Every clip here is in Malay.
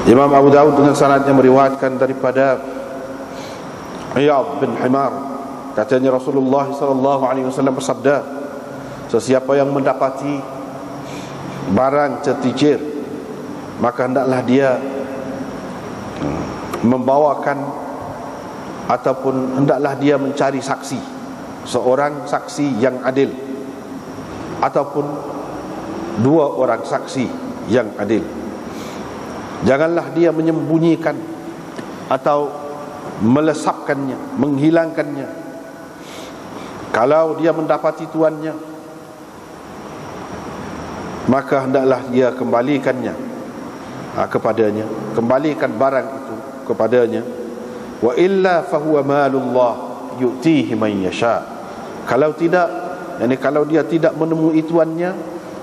Imam Abu Dawud dengan sanadnya meriwayatkan daripada Iyad bin Himar, katanya Rasulullah sallallahu alaihi wasallam bersabda, sesiapa yang mendapati barang tercicir, maka hendaklah dia membawakan ataupun hendaklah dia mencari saksi, seorang saksi yang adil ataupun dua orang saksi yang adil. Janganlah dia menyembunyikan atau melesapkannya, menghilangkannya. Kalau dia mendapati tuannya, maka hendaklah dia kembalikannya kepadanya, kembalikan barang itu kepadanya. Wa illa fahuwa malullah yu'tihi man yasha. Kalau tidak, kalau dia tidak menemui tuannya,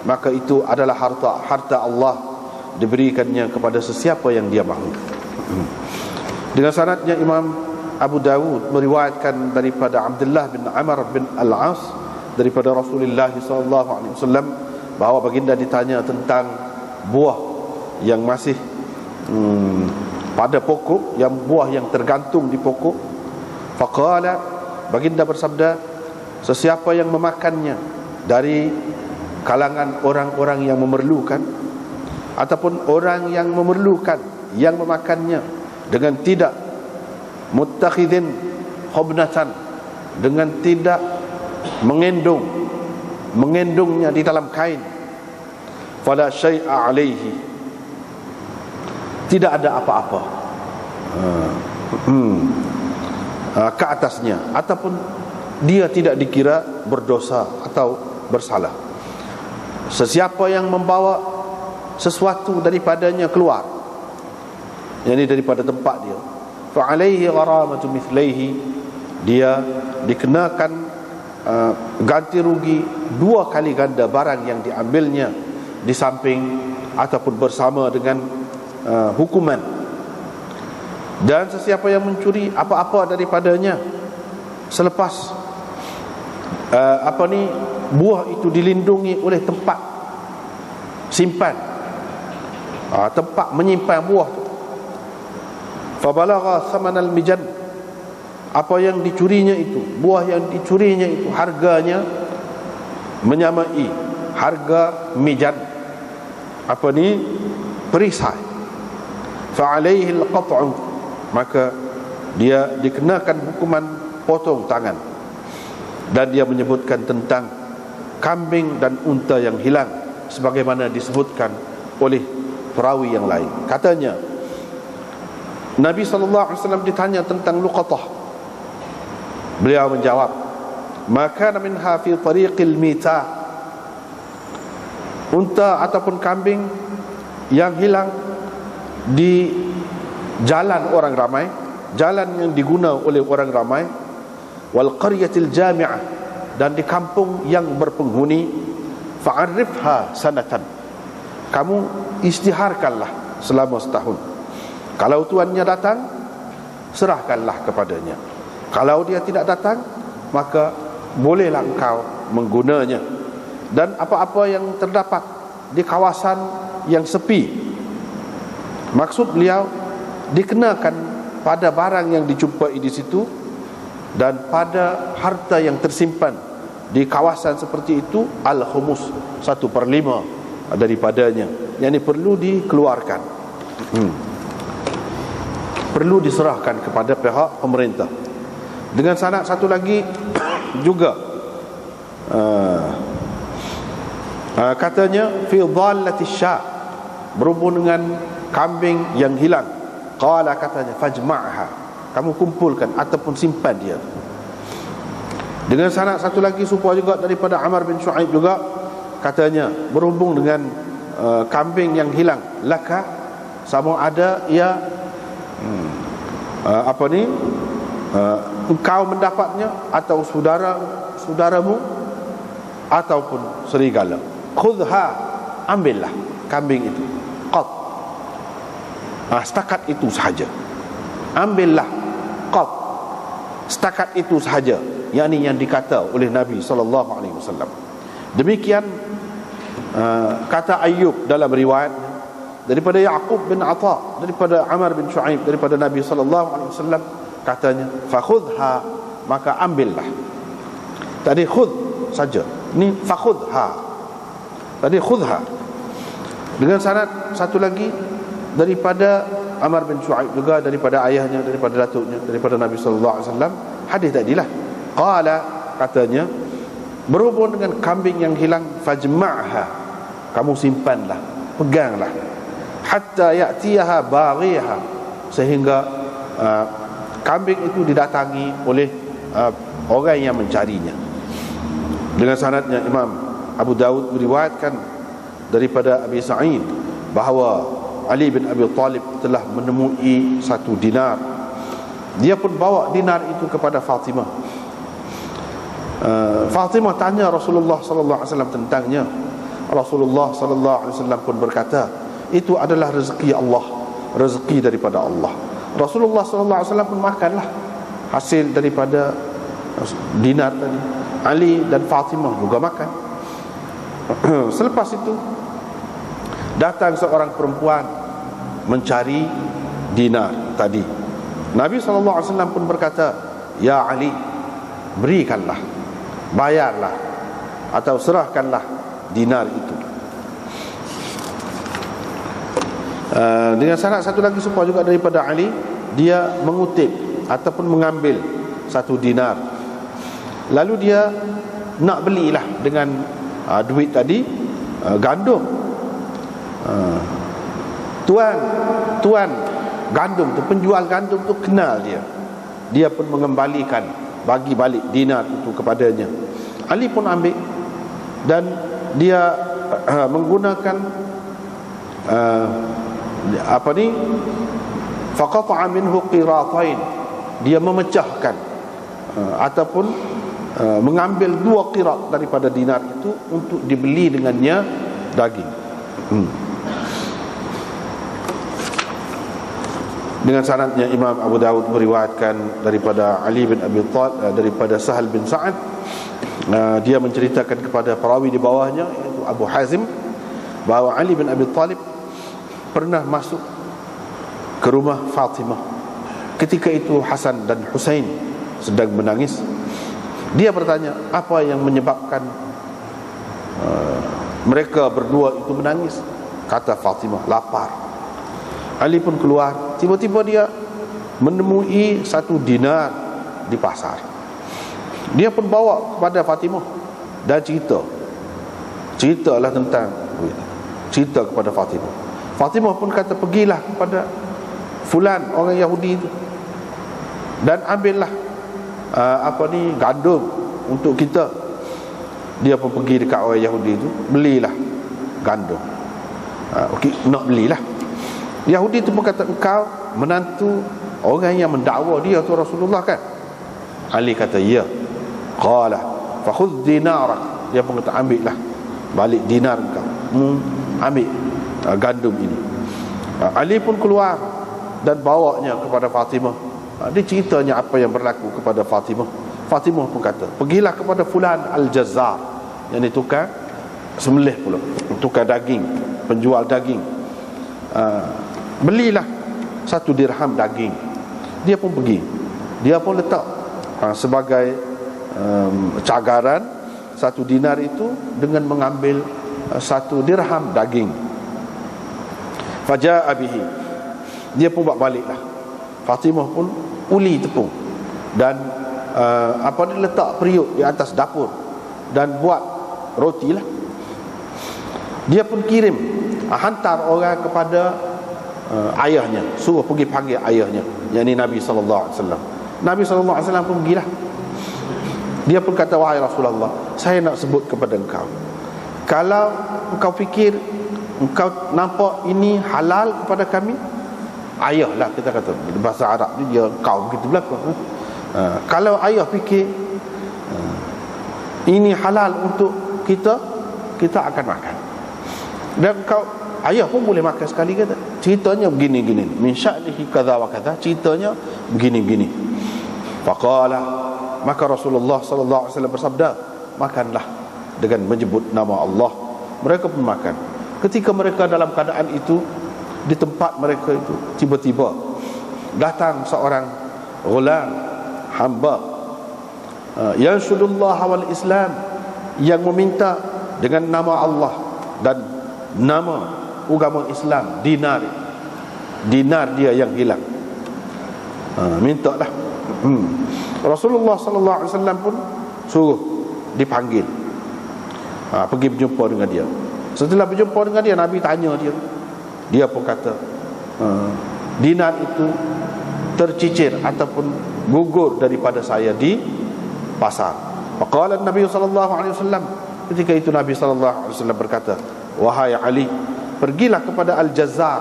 maka itu adalah harta Allah, diberikannya kepada sesiapa yang dia mahu. Dengan sanadnya Imam Abu Dawud meriwayatkan daripada Abdullah bin Amr bin Al-As daripada Rasulullah SAW bahawa baginda ditanya tentang buah yang masih pada pokok, yang buah yang tergantung di pokok. Faqala, baginda bersabda, sesiapa yang memakannya dari kalangan orang-orang yang memerlukan ataupun orang yang memerlukan yang memakannya dengan tidak muttakhidin khubnatan, dengan tidak mengendungnya di dalam kain, fala syai'a alaihi, tidak ada apa-apa ke atasnya, ataupun dia tidak dikira berdosa atau bersalah. Sesiapa yang membawa sesuatu daripadanya keluar, yakni daripada tempat dia, fa alaihi gharamatu mithlaihi, dia dikenakan ganti rugi 2 kali ganda barang yang diambilnya, di samping ataupun bersama dengan hukuman. Dan sesiapa yang mencuri apa-apa daripadanya selepas buah itu dilindungi oleh tempat simpan, tempat menyimpan buah itu, fabalagha thamanal mijan, apa yang dicurinya itu, buah yang dicurinya itu harganya menyamai harga mijan, perisai, fa alaihi al-qat'u, maka dia dikenakan hukuman potong tangan. Dan dia menyebutkan tentang kambing dan unta yang hilang sebagaimana disebutkan oleh perawi yang lain. Katanya Nabi SAW ditanya tentang luqatah, beliau menjawab, maka minha fi tariqil mita, unta ataupun kambing yang hilang di jalan orang ramai, jalan yang diguna oleh orang ramai, wal qaryatil jami'ah, dan di kampung yang berpenghuni, fa'arifha sanatan, kamu istiharkanlah selama setahun. Kalau tuannya datang, serahkanlah kepadanya. Kalau dia tidak datang, maka bolehlah engkau menggunanya. Dan apa-apa yang terdapat di kawasan yang sepi, maksud beliau dikenakan pada barang yang dijumpai di situ dan pada harta yang tersimpan di kawasan seperti itu, al-khumus, 1/5 daripadanya, yang ini perlu dikeluarkan, perlu diserahkan kepada pihak pemerintah. Dengan sanad satu lagi juga katanya fi dhallati sya', berhubung dengan kambing yang hilang. Qala, katanya, fajma'ha, kamu kumpulkan ataupun simpan dia. Dengan sanad satu lagi serupa juga daripada Amr bin Shu'aib juga, katanya berhubung dengan kambing yang hilang, laka, sama ada ia engkau mendapatnya atau saudaramu ataupun serigala. Khudha, ambillah kambing itu, qat, setakat itu sahaja. Ambillah qat, setakat itu sahaja, yakni yang dikata oleh Nabi SAW. Demikian kata Ayyub dalam riwayat, daripada Yaqub bin Atha, daripada Amr bin Shu'aib, daripada Nabi sallallahu alaihi wasallam, katanya fakhudha, maka ambillah. Tadi khudh saja, ni fakhudha. Tadi khudha. Dengan sanad satu lagi daripada Amr bin Shu'aib, juga daripada ayahnya, daripada datuknya, daripada Nabi sallallahu alaihi wasallam. Hadis tadilah, qala, katanya, berhubung dengan kambing yang hilang, fajma'ha, kamu simpanlah, peganglah, hatta ya'tiyaha baghiha, sehingga kambing itu didatangi oleh orang yang mencarinya. Dengan sanadnya Imam Abu Dawud meriwayatkan daripada Abi Sa'id bahawa Ali bin Abi Talib telah menemui satu dinar. Dia pun bawa dinar itu kepada Fatimah. Fatimah tanya Rasulullah sallallahu alaihi wasallam tentangnya. Rasulullah sallallahu alaihi wasallam pun berkata, itu adalah rezeki Allah, rezeki daripada Allah. Rasulullah sallallahu alaihi wasallam pun makanlah hasil daripada dinar tadi. Ali dan Fatimah juga makan. Selepas itu datang seorang perempuan mencari dinar tadi. Nabi sallallahu alaihi wasallam pun berkata, ya Ali, berikanlah, bayarlah, atau serahkanlah dinar itu. Dengan sanad satu lagi serupa juga daripada Ali, dia mengutip ataupun mengambil satu dinar, lalu dia nak belilah dengan duit tadi gandum. Tuan gandum tu, penjual gandum tu kenal dia. Dia pun mengembalikan, bagi balik dinar itu kepadanya. Ali pun ambil dan dia menggunakan faqata'a minhu qiratain, dia memecahkan ataupun mengambil 2 qirat daripada dinar itu untuk dibeli dengannya daging. Dengan sanadnya Imam Abu Dawud meriwayatkan daripada Ali bin Abi Talib, daripada Sahal bin Sa'ad, dia menceritakan kepada perawi di bawahnya, iaitu Abu Hazim, bahawa Ali bin Abi Talib pernah masuk ke rumah Fatimah. Ketika itu Hasan dan Husain sedang menangis. Dia bertanya, apa yang menyebabkan mereka berdua itu menangis? Kata Fatimah, lapar. Ali pun keluar. Tiba-tiba dia menemui satu dinar di pasar. Dia pun bawa kepada Fatimah dan ceritalah tentang cerita kepada Fatimah. Fatimah pun kata, pergilah kepada fulan orang Yahudi itu dan ambillah gandum untuk kita. Dia pun pergi dekat orang Yahudi itu, belilah gandum. Okey, nak belilah. Yahudi itu pun kata, engkau menantu orang yang mendakwa dia tu Rasulullah kan? Ali kata, ya. Qala fa khudh dinarak. Dia pun kata, ambillah balik dinar engkau. Ambil gandum ini. Ali pun keluar dan bawanya kepada Fatimah. Dia ceritanya apa yang berlaku kepada Fatimah. Fatimah pun kata, pergilah kepada fulan al-Jazzar, yang ni tukang sembelih pula, tukang daging, penjual daging. Belilah 1 dirham daging. Dia pun pergi, dia pun letak sebagai cagaran 1 dinar itu dengan mengambil 1 dirham daging. Faja'a bihi, dia pun bawa baliklah. Fatimah pun uli tepung dan dia letak periuk di atas dapur dan buat roti lah. Dia pun kirim, hantar orang kepada ayahnya, suruh pergi panggil ayahnya, yakni Nabi sallallahu alaihi wasallam. Nabi sallallahu alaihi wasallam pun pergilah. Dia pun kata, wahai Rasulullah, saya nak sebut kepada engkau, kalau engkau fikir, engkau nampak ini halal kepada kami, ayah lah kita kata, bahasa Arab ni dia kau begitu belakang. Kalau ayah fikir ini halal untuk kita, kita akan makan. Dan kau, ayah pun boleh makan sekali kata. Ceritanya begini-gini, min sya'nihi kadza wa kadza, ceritanya begini-gini. Faqala, maka Rasulullah sallallahu alaihi wasallam bersabda, makanlah dengan menyebut nama Allah. Mereka pun makan. Ketika mereka dalam keadaan itu, di tempat mereka itu, tiba-tiba datang seorang ghulam, hamba, yanshudullah wal Islam, yang meminta dengan nama Allah dan nama agama Islam, dinar dia yang hilang. Mintalah. Rasulullah sallallahu alaihi wasallam pun suruh dipanggil, pergi berjumpa dengan dia. Setelah berjumpa dengan dia, Nabi tanya dia. Dia pun kata, dinar itu tercicir ataupun gugur daripada saya di pasar. Faqala Nabi sallallahu alaihi wasallam, ketika itu Nabi sallallahu alaihi wasallam berkata, wahai Ali, pergilah kepada Al-Jazzar,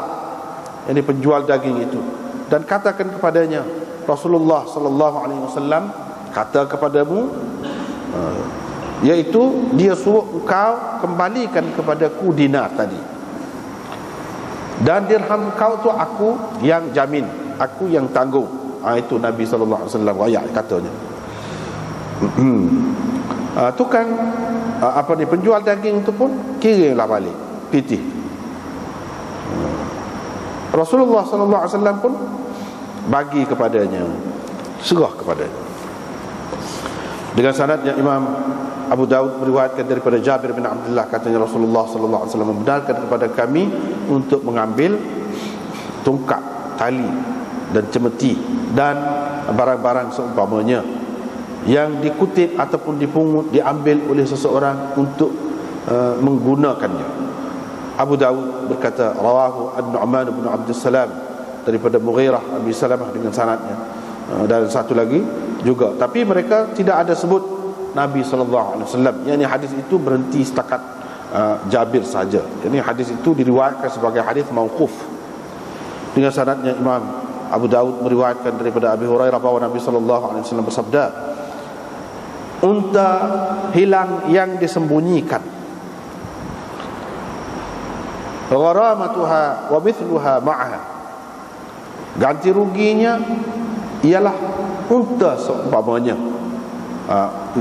yang penjual daging itu, dan katakan kepadanya, Rasulullah sallallahu alaihi wasallam kata kepadamu, iaitu dia suruh engkau kembalikan kepadaku dinar tadi, dan dirham kau tu aku yang jamin, aku yang tanggung. Itu Nabi sallallahu alaihi wasallam ayat katanya. Tukang penjual daging itu pun kirimlah balik pitih. Rasulullah sallallahu alaihi wasallam pun bagi kepadanya, serah kepadanya. Dengan sanadnya Imam Abu Daud meriwayatkan daripada Jabir bin Abdullah, katanya Rasulullah sallallahu alaihi wasallam membenarkan kepada kami untuk mengambil tongkat, tali dan cemeti dan barang-barang seumpamanya yang dikutip ataupun dipungut, diambil oleh seseorang untuk menggunakannya. Abu Daud berkata, rawahu An-Nu'man bin Abdul Salam daripada Mughirah Abi Salamah dengan sanadnya, dan satu lagi juga, tapi mereka tidak ada sebut Nabi sallallahu alaihi wasallam. Yang hadis itu berhenti setakat Jabir saja. Jadi hadis itu diriwayatkan sebagai hadis mauquf. Dengan sanadnya Imam Abu Daud meriwayatkan daripada Abi Hurairah bahawa Nabi sallallahu alaihi wasallam bersabda, unta hilang yang disembunyikan, gharamatuha wa mithluha ma'aha, ganti ruginya ialah unta seumpamanya.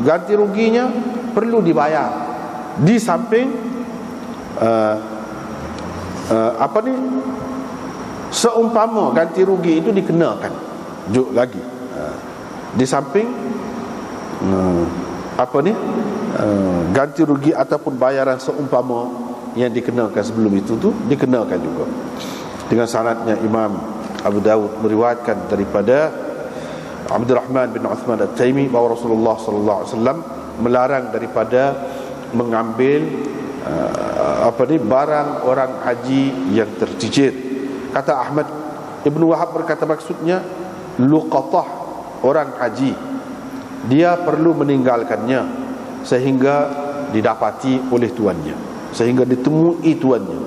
Ganti ruginya perlu dibayar, di samping seumpama ganti rugi itu dikenakan lagi, di samping ganti rugi ataupun bayaran seumpama yang dikenakan sebelum itu tu dikenakan juga. Dengan sanadnya Imam Abu Dawud meriwayatkan daripada Abdurrahman bin Uthman At-Taimi bahawa Rasulullah sallallahu alaihi wasallam melarang daripada mengambil barang orang haji yang tercicir. Kata Ahmad Ibn Wahab berkata, maksudnya luqatah orang haji, dia perlu meninggalkannya sehingga didapati oleh tuannya, sehingga ditemui tuannya.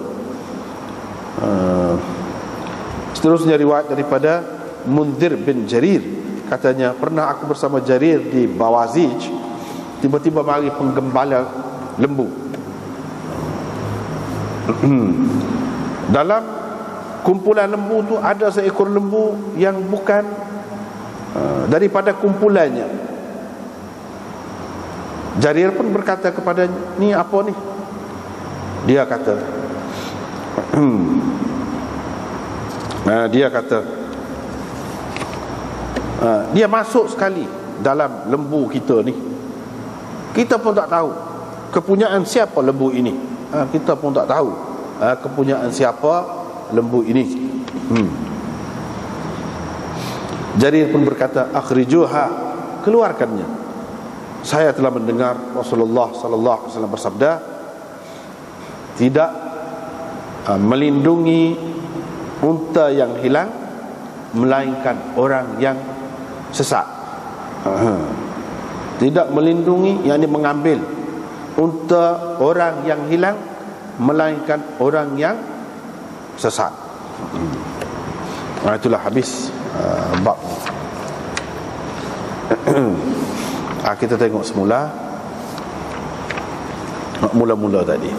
Seterusnya riwayat daripada Munzir bin Jarir, katanya pernah aku bersama Jarir di Bawazij, tiba-tiba mari penggembala lembu. Dalam kumpulan lembu tu ada seekor lembu yang bukan daripada kumpulannya. Jarir pun berkata kepada, ni apa ni? Dia kata dia masuk sekali dalam lembu kita ni. Kita pun tak tahu kepunyaan siapa lembu ini. Kita pun tak tahu kepunyaan siapa lembu ini. Jarir pun berkata, akhrijuha, keluarkannya. Saya telah mendengar Rasulullah sallallahu alaihi wasallam bersabda, tidak melindungi unta yang hilang melainkan orang yang sesat. Tidak melindungi, yakni mengambil unta orang yang hilang melainkan orang yang sesat. Itulah habis bab. Kita tengok semula mula-mula tadi.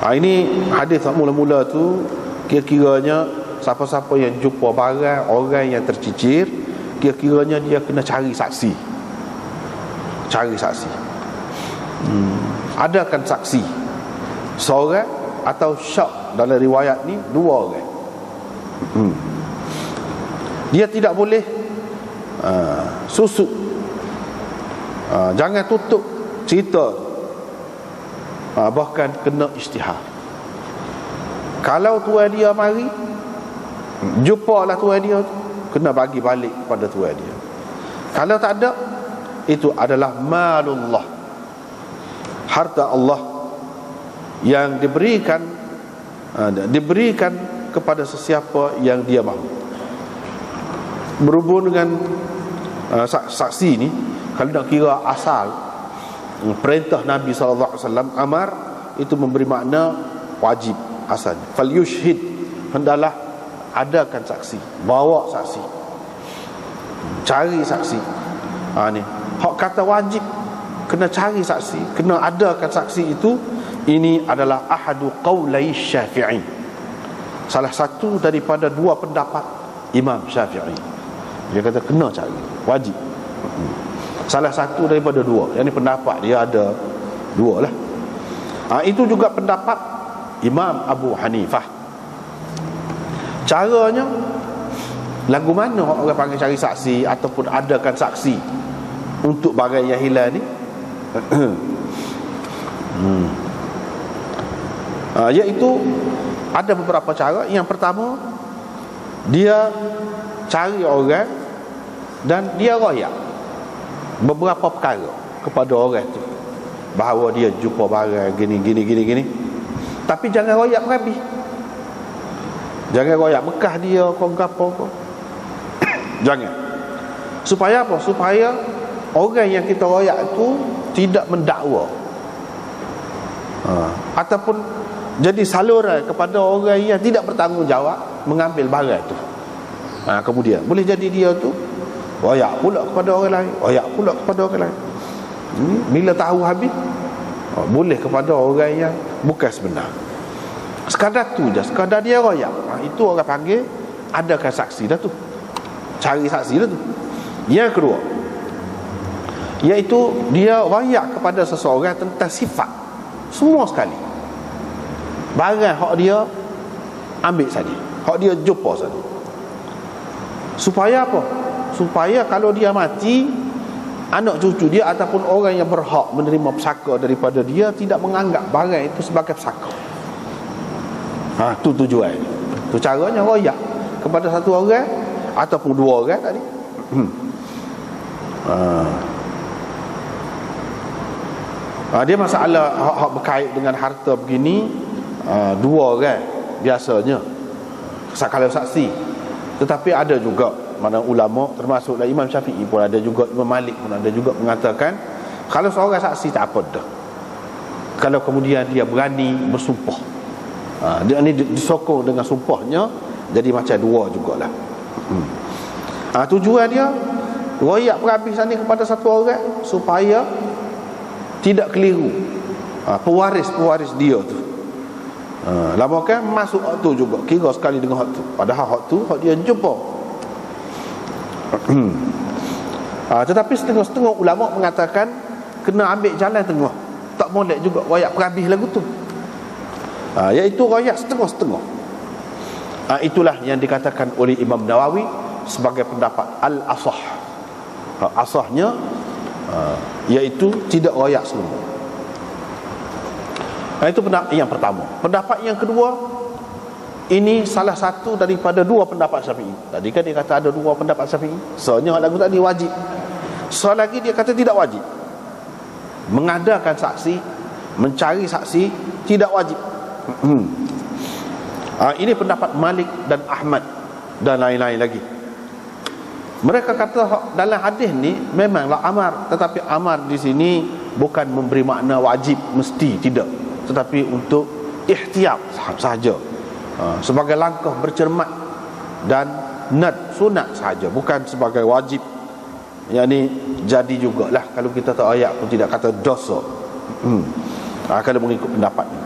Ini hadis mula-mula tu, kira-kiranya siapa-siapa yang jumpa barang orang yang tercicir, kira-kiranya dia kena cari saksi. Adakan saksi seorang atau syak dalam riwayat ni 2 orang. Dia tidak boleh susuk, jangan tutup cerita, bahkan kena isytihar. Kalau tuan dia mari, jumpalah tuan dia, kena bagi balik kepada tuan dia. Kalau tak ada, itu adalah malullah, harta Allah yang diberikan kepada sesiapa yang dia mahu. Berhubung dengan saksi ni, kalau nak kira asal perintah Nabi SAW, amar itu memberi makna wajib asalnya. Fal yushhid, hendaklah adakan saksi, bawa saksi, cari saksi. Ni hak kata wajib, kena cari saksi, kena adakan saksi itu. Ini adalah ahadu qaulai Syafi'i, salah satu daripada 2 pendapat Imam Syafi'i. Dia kata kena cari, wajib. Salah satu daripada 2. Yang ni pendapat dia ada 2 lah. Itu juga pendapat Imam Abu Hanifah. Caranya, lagu mana orang panggil cari saksi ataupun adakan saksi untuk barang yang hilang ni? Iaitu ada beberapa cara. Yang pertama, dia cari orang dan dia royak beberapa perkara kepada orang tu, bahawa dia jumpa barang gini. Tapi jangan royak habis. Jangan royak bekah dia kau gapo kau. Jangan. Supaya apa? Supaya orang yang kita royak itu tidak mendakwa, ataupun jadi saluran kepada orang yang tidak bertanggungjawab mengambil barang tu. Kemudian boleh jadi dia tu royak pula kepada orang lain, bila tahu habis, boleh kepada orang yang bukan sebenar. Sekadar tu je, sekadar dia royak, itu orang panggil adakan saksi dah tu, cari saksi dah tu. Yang kedua, iaitu dia royak kepada seseorang tentang sifat semua sekali. Barang hak dia ambil saja, hak dia jumpa saja. Supaya apa? Supaya kalau dia mati, anak cucu dia ataupun orang yang berhak menerima pesaka daripada dia tidak menganggap barang itu sebagai pesaka. Tu tujuan. Tu caranya royak kepada satu orang ataupun 2 orang tadi. Dia masalah hak berkait dengan harta begini, 2 orang biasanya kalau saksi. Tetapi ada juga mana ulama, termasuklah Imam Syafi'i pun ada juga, Imam Malik pun ada juga mengatakan kalau seorang saksi tak apa dah, kalau kemudian dia berani bersumpah, dia ni disokong dengan sumpahnya, jadi macam 2 jugalah. Tujuan dia royak perhabisan ni kepada satu orang supaya tidak keliru pewaris dia tu. Lama kan masuk hak tu juga, kira sekali dengan hak tu, padahal hak tu hak dia jumpa. Tetapi setengah-setengah ulama mengatakan kena ambil jalan tengah, tak boleh juga royak perhabis lagu tu, iaitu royak setengah-setengah. Itulah yang dikatakan oleh Imam Nawawi sebagai pendapat al-asah. Asahnya iaitu tidak royak semua. Itu pendapat yang pertama. Pendapat yang kedua, ini salah satu daripada 2 pendapat Syafi'i. Tadi kan dia kata ada 2 pendapat Syafi'i, soalnya lagu tadi wajib. Soal lagi dia kata tidak wajib. Mengadakan saksi, mencari saksi tidak wajib. Ini pendapat Malik dan Ahmad dan lain-lain lagi. Mereka kata dalam hadis ni memanglah amar, tetapi amar di sini bukan memberi makna wajib mesti, tidak, tetapi untuk ihtiyat sahaja, sebagai langkah bercermat dan sunat sahaja, bukan sebagai wajib. Yang ni jadi jugalah kalau kita tak ayat pun tidak kata dosa. Kalau mengikut pendapat ni.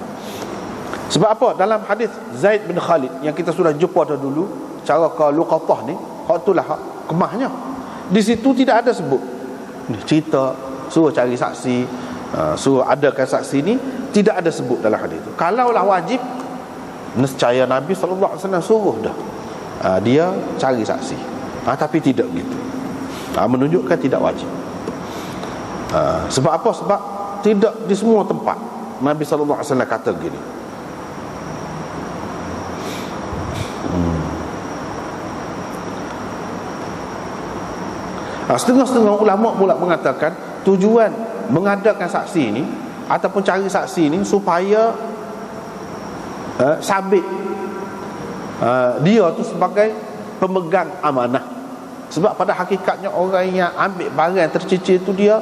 Sebab apa? Dalam hadis Zaid bin Khalid yang kita sudah jumpa dah dulu, cara ke luqatah ni, hak itulah hak kemahnya. Di situ tidak ada sebut cerita suruh cari saksi, suruh adakan saksi ni, Tidak ada sebut dalam hadis itu. Kalaulah wajib, nescaya Nabi SAW suruh dah dia cari saksi. Tapi tidak begitu. Menunjukkan tidak wajib. Sebab apa? Sebab tidak di semua tempat Nabi SAW kata begini. Setengah-setengah ulama pula mengatakan tujuan mengadakan saksi ini ataupun cari saksi ini supaya sabit dia tu sebagai pemegang amanah. Sebab pada hakikatnya orang yang ambil barang tercicir itu dia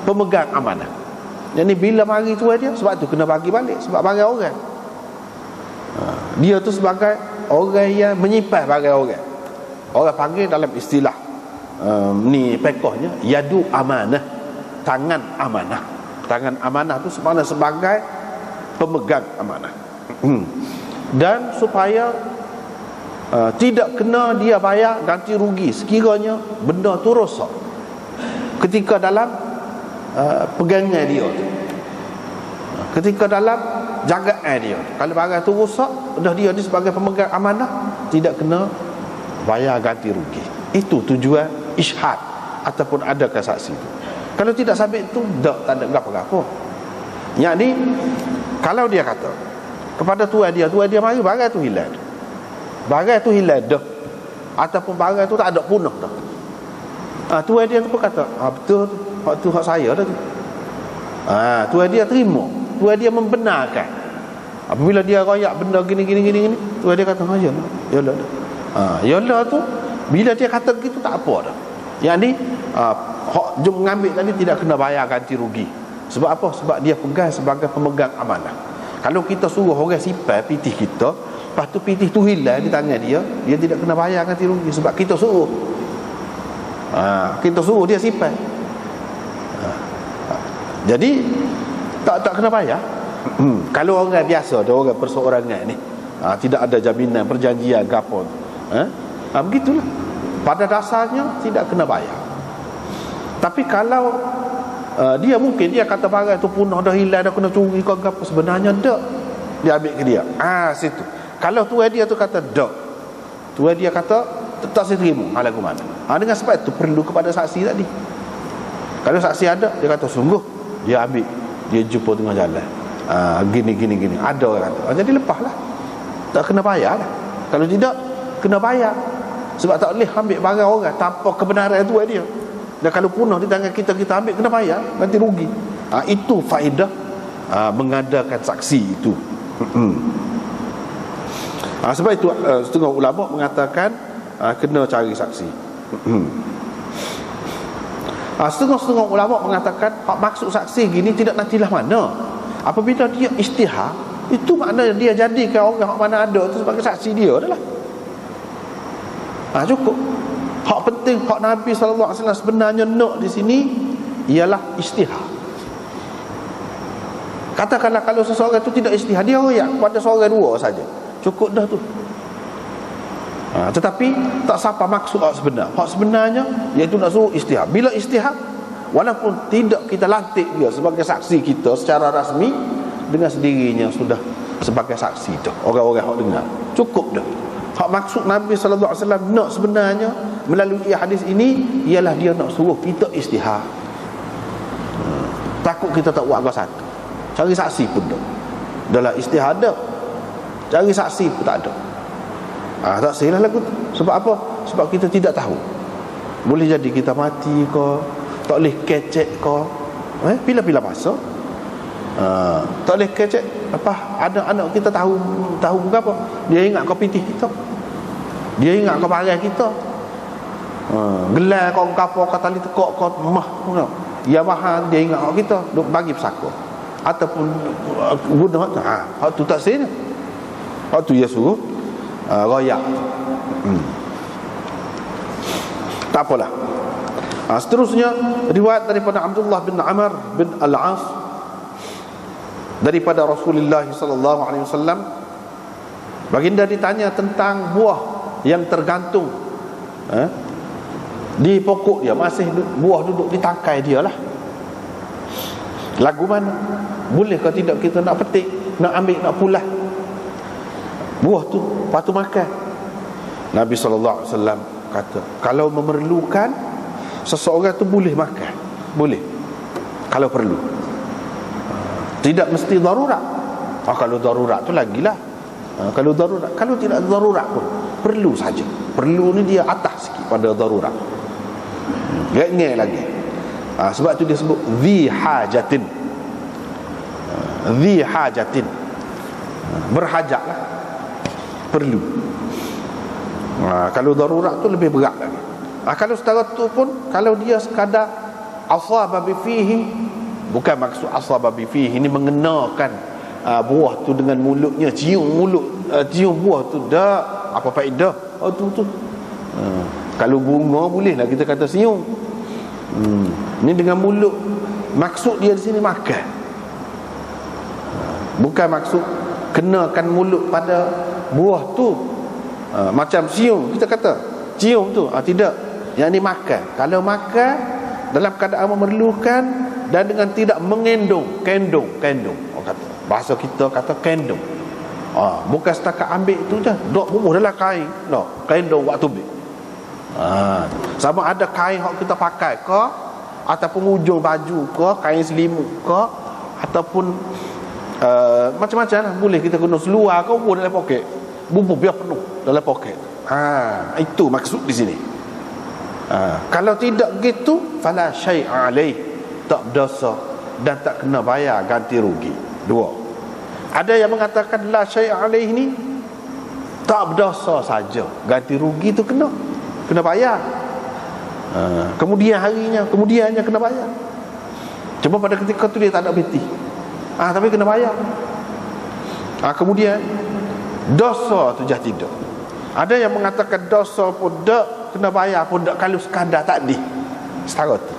pemegang amanah. Jadi bila mari tu dia, sebab tu kena bagi balik, sebab barang orang. Dia tu sebagai orang yang menyimpan barang orang. Orang panggil dalam istilah ni pekohnya yadu amanah, tangan amanah. Tangan amanah tu sebenarnya sebagai pemegang amanah. Dan supaya tidak kena dia bayar ganti rugi sekiranya benda tu rosak ketika dalam pegangan dia, ketika dalam jagaan dia. Kalau barang tu rosak, dah dia ni sebagai pemegang amanah tidak kena bayar ganti rugi. Itu tujuan isyhad ataupun adakan saksi itu. Kalau tidak sabit itu tak ada apa-apa. Yang ni kalau dia kata kepada tuan dia mari barang tu hilang. Barang tu hilang dah. Ataupun barang tu tak ada punah dah. Tuan dia tu pun kata, betul tu hak saya dah tu. Tuan dia terima. Tuan dia membenarkan. Apabila dia royak benda gini, tuan dia kata, yalah. Yalah tu bila dia kata gitu tak apa dah. Yang ni hak jom mengambil tadi tidak kena bayar ganti rugi. Sebab apa? Sebab dia pegang sebagai pemegang amanah. Kalau kita suruh orang simpan pitih kita, lepas tu pitih tu hilang di tangan dia tidak kena bayar ganti rugi sebab kita suruh. Kita suruh dia simpan. Jadi tak kena bayar. Kalau orang biasa, ada orang perseorangan ni, tidak ada jaminan perjanjian ke apa. Begitulah. Pada dasarnya tidak kena bayar. Tapi kalau dia mungkin dia kata barang tu punah dah hilang dah kena curi ke apa, sebenarnya tak, dia ambil ke dia. Situ. Kalau tuan dia tu kata tak, tuan dia kata tak saya terima, lagu mana. Dengan sebab itu perlu kepada saksi tadi. Kalau saksi ada, dia kata sungguh, dia ambil, dia jumpa tengah jalan, gini ada orang kata, jadi lepaslah, tak kena bayar lah. Kalau tidak kena bayar. Sebab tak boleh ambil barang orang tanpa kebenaran tuan dia. Dan kalau punah di tangan kita ambil, kena bayar, nanti rugi. Itu faedah mengadakan saksi itu. Sebab itu setengah ulama mengatakan kena cari saksi. Setengah ulama mengatakan maksud saksi gini tidak nantilah mana. Apabila dia istihar, itu maknanya dia jadikan orang mana ada itu sebagai saksi dia adalah. Cukup. Hak penting, hak Nabi SAW sebenarnya nak di sini ialah istihar. Katakanlah kalau seseorang itu tidak istihar, dia royak pada seorang dua saja, cukup dah tu. Tetapi tak siapa maksud hak sebenar. Hak sebenarnya iaitu nak suruh istihar. Bila istihar, walaupun tidak kita lantik dia sebagai saksi kita secara rasmi, dengan sendirinya sudah sebagai saksi dah. Orang-orang hak dengar, cukup dah. Hak maksud Nabi SAW nak sebenarnya melalui hadis ini ialah dia nak suruh kita istihar. Takut kita tak buat apa satu, cari saksi pun tak. Dalam istihar ada, cari saksi pun tak ada. Tak salah lagu tu. Sebab apa? Sebab kita tidak tahu. Boleh jadi kita mati ke, tak boleh kecek ke, bila-bila masa. Tak boleh kecek apa, ada anak kita tahu berapa, dia ingat kau pitih kita, dia ingat kau barang kita, gelar kau kapal kau tali tekok kau mah, dia mahal, dia ingat kau kita duk bagi pesaka ataupun guna hak tu tak sini, hak tu dia suruh royak. Tak apalah. Seterusnya riwayat daripada Abdullah bin Amr bin Al-As daripada Rasulullah sallallahu alaihi wasallam, baginda ditanya tentang buah yang tergantung di pokok dia, masih buah duduk di tangkai dia lah. Lagu mana? Boleh ke tidak kita nak petik, nak ambil, nak pulah buah tu, lepas tu makan? Nabi SAW kata, kalau memerlukan, seseorang tu boleh makan, boleh, kalau perlu. Tidak mesti darurat. Kalau darurat tu lagilah. Kalau darurat, kalau tidak darurat pun perlu saja. Perlu ni dia atas sikit pada darurat. Ingat lagi. Sebab tu dia sebut dhi hajatin. Dhi hajatin, berhajatlah, perlu. Kalau darurat tu lebih berat lagi. Kalau setara tu pun, kalau dia sekadar asaba bi fihi, bukan maksud asaba bi fihi ini mengenakan buah tu dengan mulutnya, cium buah tu, dak apa faedah? Tu kalau bunga bolehlah kita kata cium. Ni dengan mulut, maksud dia di sini makan. Bukan maksud kenakan mulut pada buah tu, macam cium, kita kata cium tu, tidak. Yang ni makan. Kalau makan dalam keadaan memerlukan dan dengan tidak mengendong, kendong orang kata, bahasa kita kata kendong. Bukan setakat ambil tu je, dok bubuh dalam kain, no, kendong waktu ambil. Sama ada kain yang kita pakai ke, ataupun ujung baju ke, kain selimut ke, ataupun macam-macam lah. Boleh kita guna seluar ke, bubuh dalam poket, bubuh biar penuh dalam poket. Itu maksud di sini. Kalau tidak gitu, fala syai'a alaih, tak berdosa dan tak kena bayar ganti rugi. Dua. Ada yang mengatakan la syai'a alaih ni tak berdosa saja, ganti rugi tu kena bayar. Kemudiannya kena bayar. Cuma pada ketika tu dia tak ada beti, tapi kena bayar. Kemudian dosa tu jah tidak. Ada yang mengatakan dosa pun tak kena bayar pun tak, kalau sekadar tak di setara tu.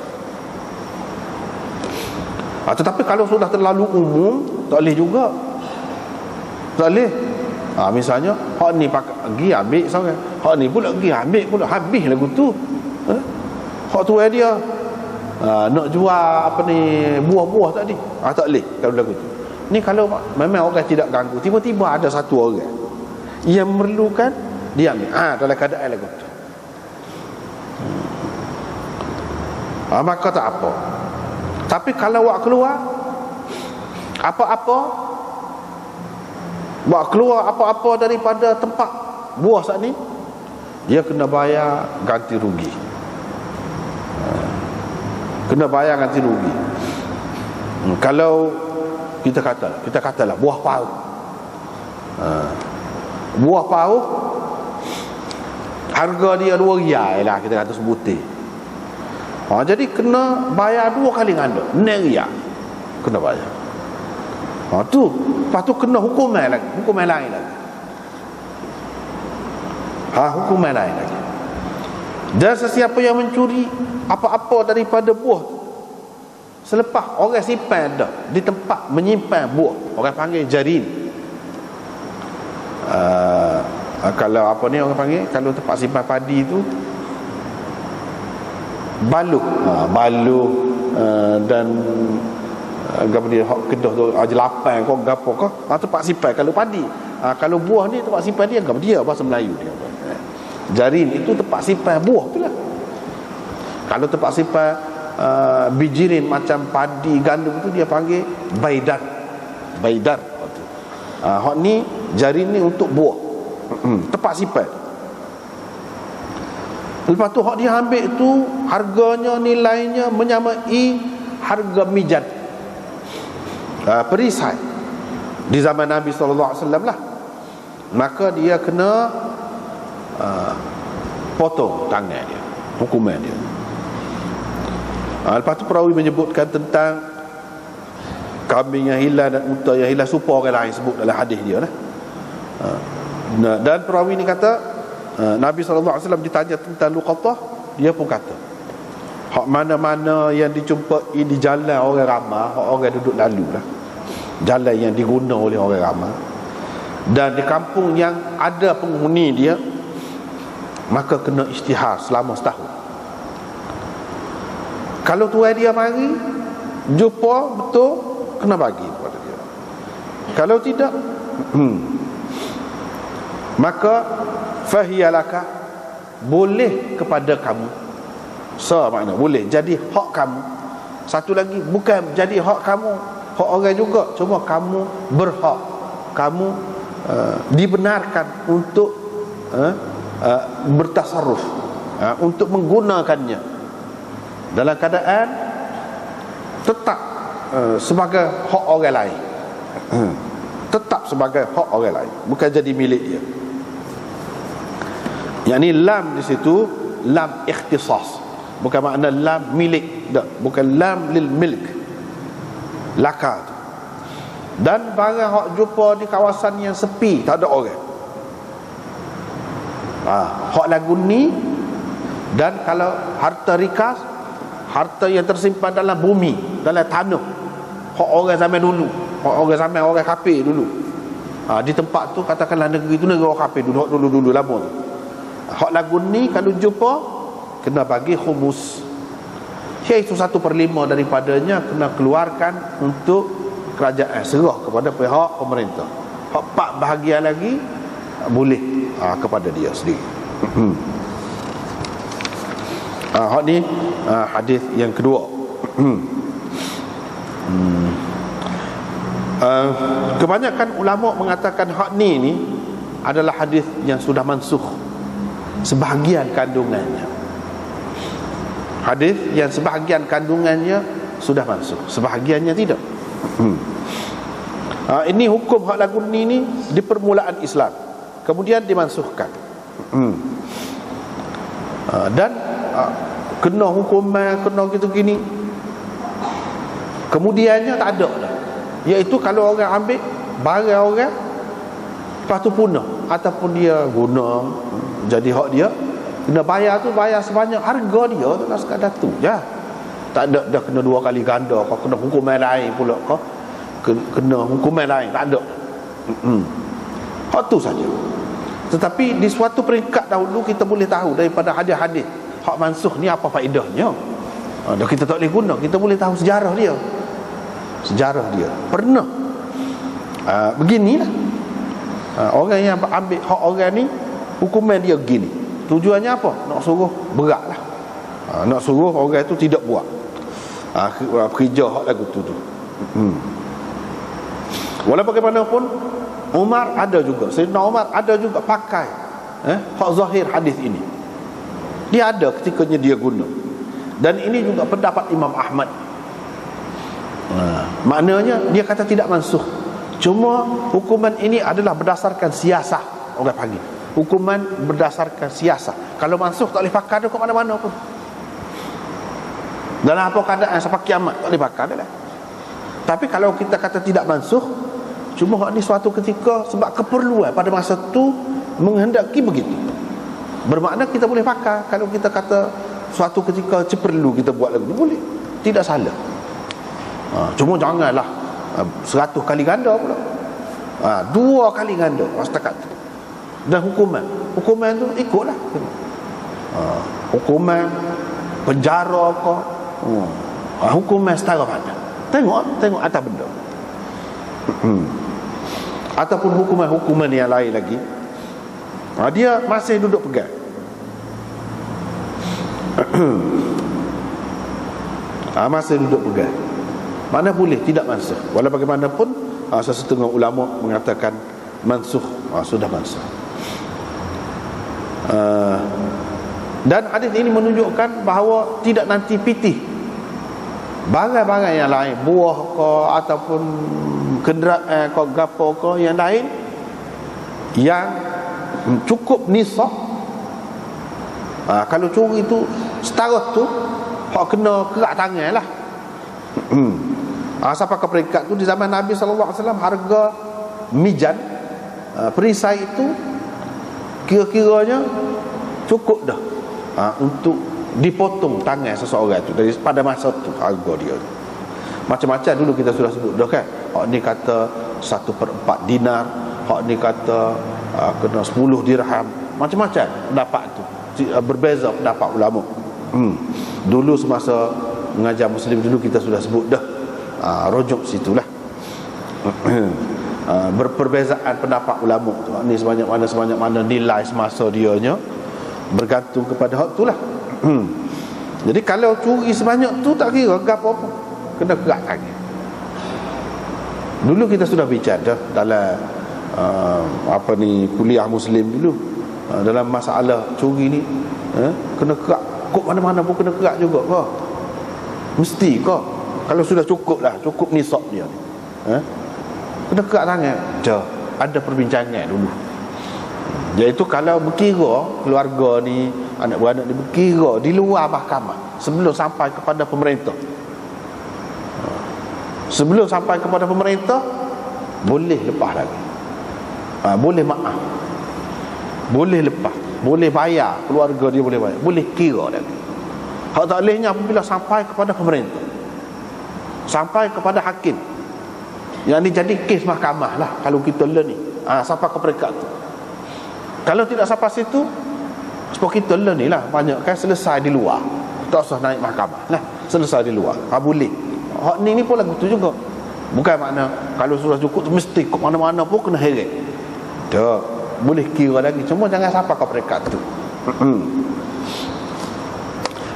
Tetapi kalau sudah terlalu umum, tak boleh juga. Tak boleh. Misalnya hak ni pergi ambil seorang, hak ni pula pergi ambil pula, habis lagu tu. Hak tu dia nak jual apa ni, buah-buah tadi, tak boleh kalau lagu tu. Ni kalau memang orang tidak ganggu, tiba-tiba ada satu orang yang memerlukan, dia ambil dalam keadaan lagu tu, maka tak apa. Tapi kalau awak keluar apa-apa daripada tempat buah saat ni, dia kena bayar ganti rugi. Kena bayar ganti rugi. Kalau kita katalah buah paruh. Buah paruh harga dia RM2 lah, kita kata sebutir. Jadi kena bayar 2 kali ganda, RM6 kena bayar. Tu lepas tu kena hukuman lain lagi. Hukuman lain lagi. Dan sesiapa yang mencuri apa-apa daripada buah, selepas orang simpan dah di tempat menyimpan buah, orang panggil jarin. Kalau apa ni orang panggil, kalau tempat simpan padi tu baluh, dan apa dia, kedah tu jelapan kau gapo kau, tempat simpan kalau padi. Kalau buah ni tempat simpan dia, apa dia bahasa Melayu dia. Jarin itu tempat simpan buah tu lah. Kalau tempat simpan bijirin macam padi, gandum tu dia panggil baidar. Hak ni jarin ni untuk buah, tempat simpan. Lepas tu hak dia ambil tu harganya, nilainya menyamai harga mijat, perisai di zaman Nabi SAW lah. Maka dia kena potong tangan dia, hukuman dia. Lepas tu perawi menyebutkan tentang kambing yang hilang dan unta yang hilang, supaya orang lain sebut dalam hadis dia lah. Dan perawi ni kata, Nabi SAW ditanya tentang luqatah, dia pun kata hak mana-mana yang dijumpai di jalan orang ramai, hak orang duduk lalu lah, jalan yang diguna oleh orang ramai, dan di kampung yang ada penghuni dia, maka kena isytihar selama setahun. Kalau tuan dia mari, jumpa betul, kena bagi kepada dia. Kalau tidak, maka fahiyalaka, boleh kepada kamu. Makna boleh jadi hak kamu. Satu lagi, bukan jadi hak kamu, hak orang juga, cuma kamu berhak, kamu dibenarkan untuk bertasarruf, untuk menggunakannya dalam keadaan tetap sebagai hak orang lain. Tetap sebagai hak orang lain, bukan jadi milik dia. Yang ni lam di situ lam ikhtisas, bukan makna lam milik, tak, bukan lam lil milk, laka tu. Dan barang hak jumpa di kawasan yang sepi, tak ada orang, hak lagu ni. Dan kalau harta rikas, harta yang tersimpan dalam bumi, dalam tanah, hak orang zaman dulu, hak orang zaman orang kafir dulu. Di tempat tu, katakanlah negeri tu negeri orang kafir dulu, dulu lama tu. Hak lagu ni kalau jumpa, kena bagi khumus, iaitu 1/5 daripadanya kena keluarkan untuk kerajaan, serah kepada pihak pemerintah. Hak 4 bahagian lagi boleh kepada dia sendiri. Hak ni hadis yang kedua. Kebanyakan ulama mengatakan hak ni adalah hadis yang sudah mansukh sebahagian kandungannya. Hadis yang sebahagian kandungannya sudah mansukh, sebahagiannya tidak. Ini hukum hak lagu ni di permulaan Islam, kemudian dimansuhkan. Dan kena hukuman, kena gitu gini, kemudiannya tak ada dah. Iaitu kalau orang ambil barang orang, lepas tu punah, ataupun dia guna jadi hak dia, kena bayar tu, bayar sebanyak harga dia tu lah, sekadar tu je. Tak ada dah kena 2 kali ganda, kau kena hukuman lain pula, kau kena hukuman lain, tak ada. Hak tu saja. Tetapi di suatu peringkat dahulu kita boleh tahu daripada hadis-hadis hak mansukh ni apa faedahnya. Dah kita tak boleh guna, kita boleh tahu sejarah dia. Sejarah dia pernah beginilah. Orang yang ambil hak orang ni, hukuman dia begini. Tujuannya apa? Nak suruh beratlah. Nak suruh orang itu tidak buat kerja hak lagu tu. Walau bagaimanapun, Umar ada juga, Sayyidina Umar ada juga pakai hak zahir hadis ini. Dia ada ketikanya dia guna. Dan ini juga pendapat Imam Ahmad. Maknanya dia kata tidak mansukh, cuma hukuman ini adalah berdasarkan siasah, orang panggil hukuman berdasarkan siasah. Kalau mansukh tak boleh pakai dah ke mana-mana pun, dalam apa keadaan sampai kiamat tak boleh pakai dah lah. Tapi kalau kita kata tidak mansukh, cuma hak ni suatu ketika sebab keperluan pada masa tu menghendaki begitu, bermakna kita boleh pakai. Kalau kita kata suatu ketika perlu kita buat lagu, boleh, tidak salah. Cuma janganlah 100 kali ganda pula, 2 kali ganda setakat tu. Dan hukuman tu ikutlah, hukuman penjara ke, hukuman setara mana, tengok atas benda. Ataupun hukuman yang lain lagi, dia masih duduk pegang. Masih duduk pegang, mana boleh tidak mansukh. Walau bagaimanapun sesetengah ulama mengatakan mansukh, sudah mansukh. Dan hadis ini menunjukkan bahawa tidak nanti pitih barang-barang yang lain, buah ke ataupun kenderaan ke gapo ke yang lain yang cukup nisab. Kalau curi itu setara tu, hak kena kerak tangan lah. Sampai ke peringkat tu di zaman Nabi SAW, harga mijan, perisai itu kira-kiranya cukup dah untuk dipotong tangan seseorang tu pada masa tu. Harga dia macam-macam dulu kita sudah sebut dah kan. Hak ni kata 1/4 dinar, hak ni kata kena 10 dirham, macam-macam pendapat tu, berbeza pendapat ulama. Dulu semasa mengajar Muslim dulu kita sudah sebut dah. Rujuk situlah. Berperbezaan pendapat ulama tu. Ni sebanyak mana nilai semasa dianya bergantung kepada hak tu lah. Jadi kalau curi sebanyak tu tak kira gapo apa, kena kerat tangan. Dulu kita sudah bicara dah dalam kuliah Muslim dulu, dalam masalah curi ni, kena kerat. Kok mana-mana pun kena kerat juga kah? Mesti kah? Kalau sudah cukup nisab dia ni, kena kerat tangan. Ada perbincangan dulu, iaitu kalau berkira keluarga ni, anak beranak ni berkira di luar mahkamah sebelum sampai kepada pemerintah. Sebelum sampai kepada pemerintah, boleh lepas lagi. Boleh maaf, boleh lepas, boleh bayar, keluarga dia boleh bayar, boleh kira lagi. Hak tak bolehnya apabila sampai kepada pemerintah, sampai kepada hakim. Yang ni jadi kes mahkamah lah kalau kita learn ni, sampai ke peringkat tu. Kalau tidak sampai situ, sebab kita learn ni lah banyak kan selesai di luar, tak usah naik mahkamah lah, selesai di luar. Boleh. Hak ni pun lagu tu juga. Bukan makna kalau sudah cukup tu mesti kok mana-mana pun kena heret. Tak, boleh kira lagi, cuma jangan sampai ke peringkat tu.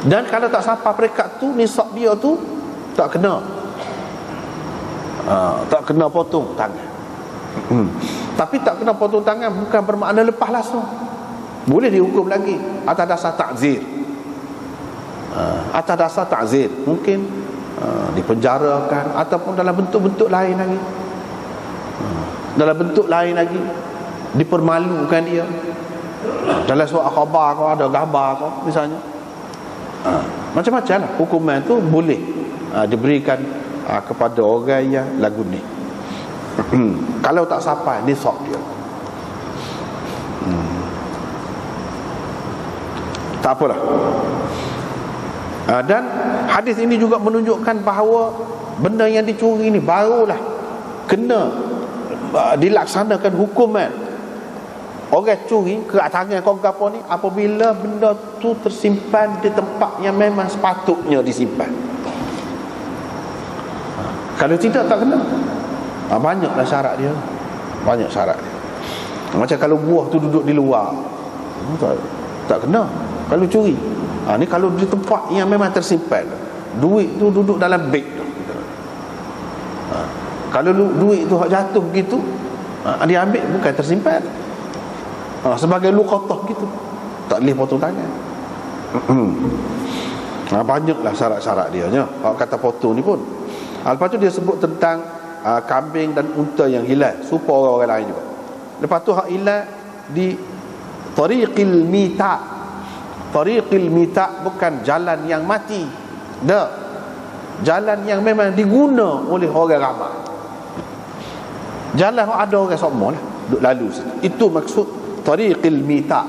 Dan kalau tak sampai peringkat tu, nisab dia tu tak kena, tak kena potong tangan. Tapi tak kena potong tangan bukan bermakna lepas langsung. Boleh dihukum lagi atas dasar takzir. Atas dasar takzir, mungkin dipenjarakan ataupun dalam bentuk-bentuk lain lagi. Dalam bentuk lain lagi, dipermalukan dia. Dalam surat khabar kau ada gambar kau misalnya. Macam-macam lah hukuman tu boleh diberikan kepada orang yang lagu ni. Kalau tak sampai nisab dia, tak apalah. Dan hadis ini juga menunjukkan bahawa benda yang dicuri ni barulah kena dilaksanakan hukuman. Orang curi kerat tangan kau gapo ni apabila benda tu tersimpan di tempat yang memang sepatutnya disimpan. Kalau tidak tak kena. Banyaklah syarat dia. Banyak syarat dia. Macam kalau buah tu duduk di luar, tak kena kalau curi. Ni kalau di tempat yang memang tersimpan, duit tu duduk dalam beg tu. Kalau duit tu jatuh begitu, dia ambil bukan tersimpan. Sebagai luqatah gitu, tak boleh potong tangan. Banyaklah syarat-syarat dia nya. Kata potong ni pun. Lepas tu dia sebut tentang kambing dan unta yang hilang, supaya orang lain juga. Lepas tu hak hilang di tariqil mita. Tariqil mita bukan jalan yang mati, dah, jalan yang memang diguna oleh orang ramai. Jalan ada orang semua lah duk lalu situ. Itu maksud tariqil mita.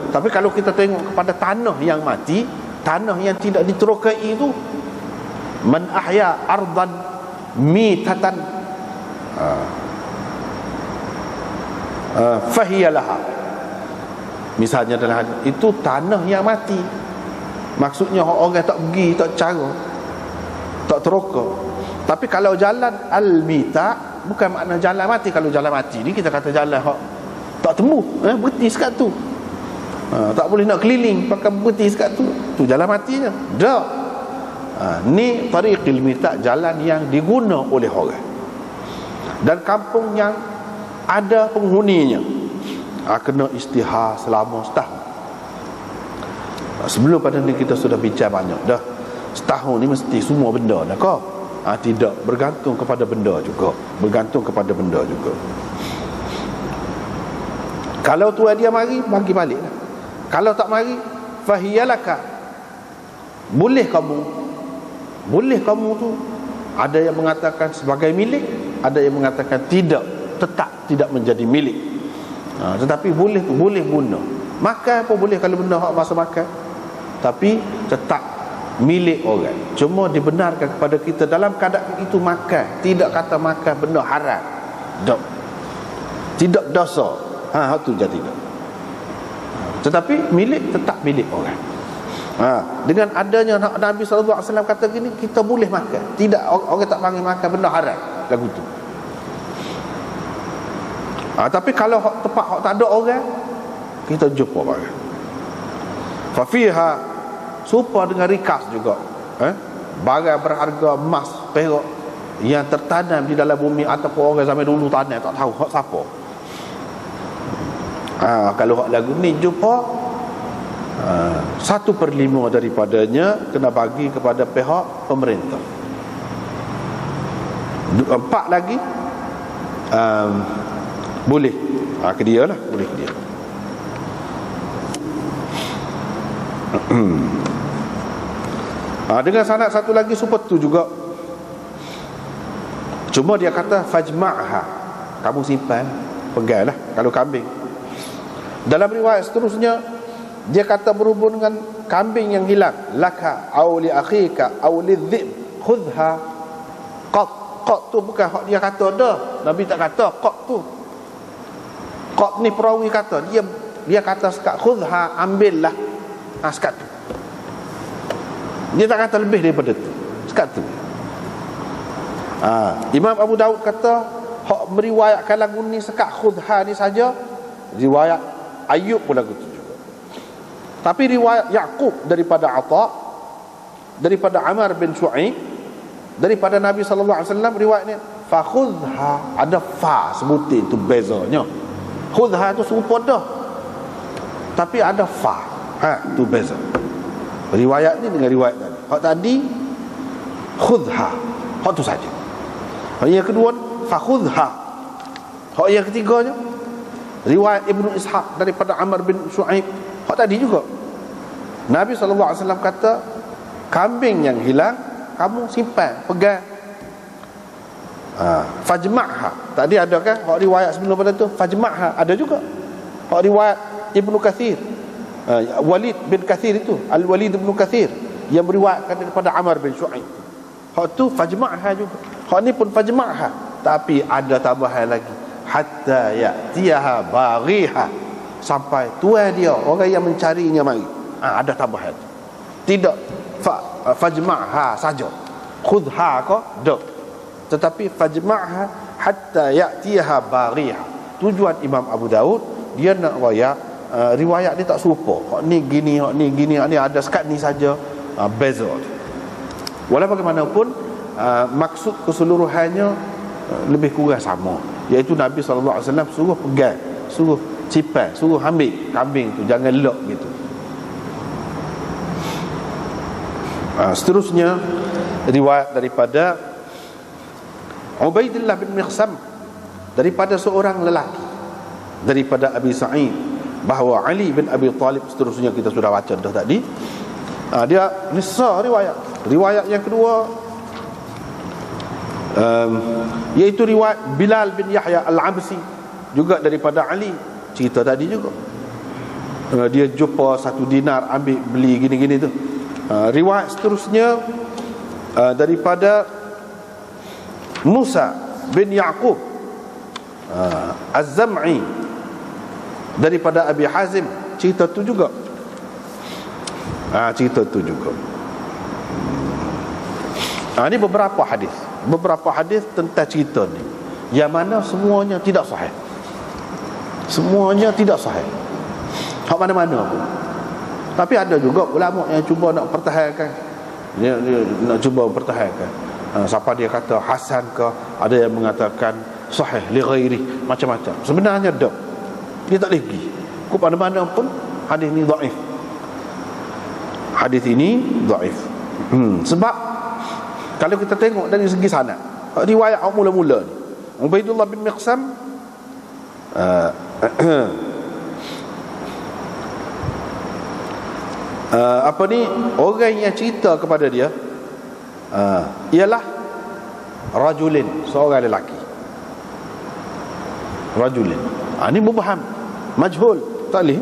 Tapi kalau kita tengok kepada tanah yang mati, tanah yang tidak diterokai itu, man ahya ardan mitatan fahiyalaha. Misalnya dalam itu tanah yang mati, maksudnya orang tak pergi, tak cara, tak teroka. Tapi kalau jalan al-mita bukan makna jalan mati. Kalau jalan mati ni kita kata jalan tak temu, berhenti sekat tu, tak boleh nak keliling, pakai berhenti sekat tu, tu jalan matinya. Dah. Ni tariqil mita, jalan yang diguna oleh orang. Dan kampung yang ada penghuninya kena istihar selama setahun. Sebelum pada ni kita sudah bincang banyak dah. Setahun ni mesti semua benda dah kau. Tidak, bergantung kepada benda juga. Bergantung kepada benda juga. Kalau tuan dia mari, bagi balik lah. Kalau tak mari, fahiyalaka, boleh kamu tu. Ada yang mengatakan sebagai milik, ada yang mengatakan tidak, tetap tidak menjadi milik. Tetapi boleh guna. Makan pun boleh kalau benda hak masa makan, tapi tetap milik orang. Cuma dibenarkan kepada kita dalam keadaan itu makan, tidak kata makan benda haram. Tak. Tidak dosa. Hak tu jadi tidak. Tetapi milik tetap milik orang. Dengan adanya Nabi SAW kata gini, kita boleh makan. Tidak, orang tak panggil makan benda haram lagu tu. Tapi kalau tempat tak ada orang, kita jumpa barang. Fa fiha, serupa dengan rikas juga. Barang berharga emas, perak yang tertanam di dalam bumi ataupun orang zaman dulu tanam tak tahu hak siapa. Kalau hak lagu ni jumpa 1/5 daripadanya kena bagi kepada pihak pemerintah. 4 lagi boleh ke dia lah, boleh ke dia. Dengan sanad satu lagi seperti tu juga, cuma dia kata fajma'ha, kamu simpan, peganglah kalau kambing. Dalam riwayat seterusnya dia kata berhubung dengan kambing yang hilang, laka au li akhika au lidhib khudha. Qat tu bukan hak dia kata dah. Nabi tak kata qat tu. Qat ni perawi kata, dia kata sekat khudha, ambillah sekat tu. Dia tak kata lebih daripada tu, sekat tu. Imam Abu Daud kata hak meriwayatkan lagu ni sekat khudha ni saja, riwayat Ayub pun lagu tu. Tapi riwayat Yaqub daripada Atha, daripada Amr bin Shu'aib, daripada Nabi SAW, riwayat ni fa khudha, ada fa sebutin tu bezanya. Khudha tu serupa dah, tapi ada fa, tu beza riwayat ni dengan riwayat tadi. Hak tadi khudha, hak tu saja. Hak yang kedua fa khudha. Hak yang ketiganya riwayat Ibnu Ishaq daripada Amr bin Shu'aib, hak tadi juga Nabi SAW kata kambing yang hilang kamu simpan, pegang. Fajma'ha, tadi ada kan hak riwayat sebelum pada tu, fajma'ha ada juga. Hak riwayat Ibnu Kathir, Walid bin Kathir itu, Al-Walid bin Kathir yang meriwayatkan daripada Amr bin Shu'aib, hak tu fajma'ha juga. Hak ni pun fajma'ha, tapi ada tambahan lagi, hatta ya'tiyaha baghiha, sampai tuan dia, orang yang mencarinya mari. Ada tambahan. Tidak fajma'ha saja, khudha ko dak, tetapi fajma'ha hatta ya'tiyaha baghiha. Tujuan Imam Abu Daud, dia nak riwayat dia tak serupa. Hak ni gini, hak ni gini, hak ni ada sekat ni saja, beza. Walau bagaimanapun maksud keseluruhannya lebih kurang sama, iaitu Nabi SAW suruh pegang, suruh cipai, suruh ambil kambing tu, jangan lok gitu. Seterusnya riwayat daripada Ubaidillah bin Miqsam, daripada seorang lelaki daripada Abi Sa'id, bahawa Ali bin Abi Talib, seterusnya kita sudah baca dah tadi. Dia nisa riwayat yang kedua, iaitu riwayat Bilal bin Yahya Al-Absi, juga daripada Ali, cerita tadi juga. Dia jumpa 1 dinar, ambil beli gini-gini tu. Riwayat seterusnya daripada Musa bin Yaqub Az-Zam'i, daripada Abi Hazim, cerita tu juga. Cerita tu juga. Ini beberapa hadis tentang cerita ni, yang mana semuanya tidak sahih. Semuanya tidak sahih, hak mana-mana pun. Tapi ada juga ulama yang cuba nak pertahankan, dia nak cuba pertahankan. Siapa dia kata hasan ke, ada yang mengatakan sahih li ghairi, macam-macam. Sebenarnya tak, dia tak boleh pergi ke mana-mana pun. Hadis ni dhaif, hadis ini dhaif. Sebab kalau kita tengok dari segi sanad, riwayat mula-mula ni, Ubaidullah bin Miqsam orang yang cerita kepada dia ialah rajulin, seorang lelaki. Rajulin, ini mubham, majhul, tak boleh.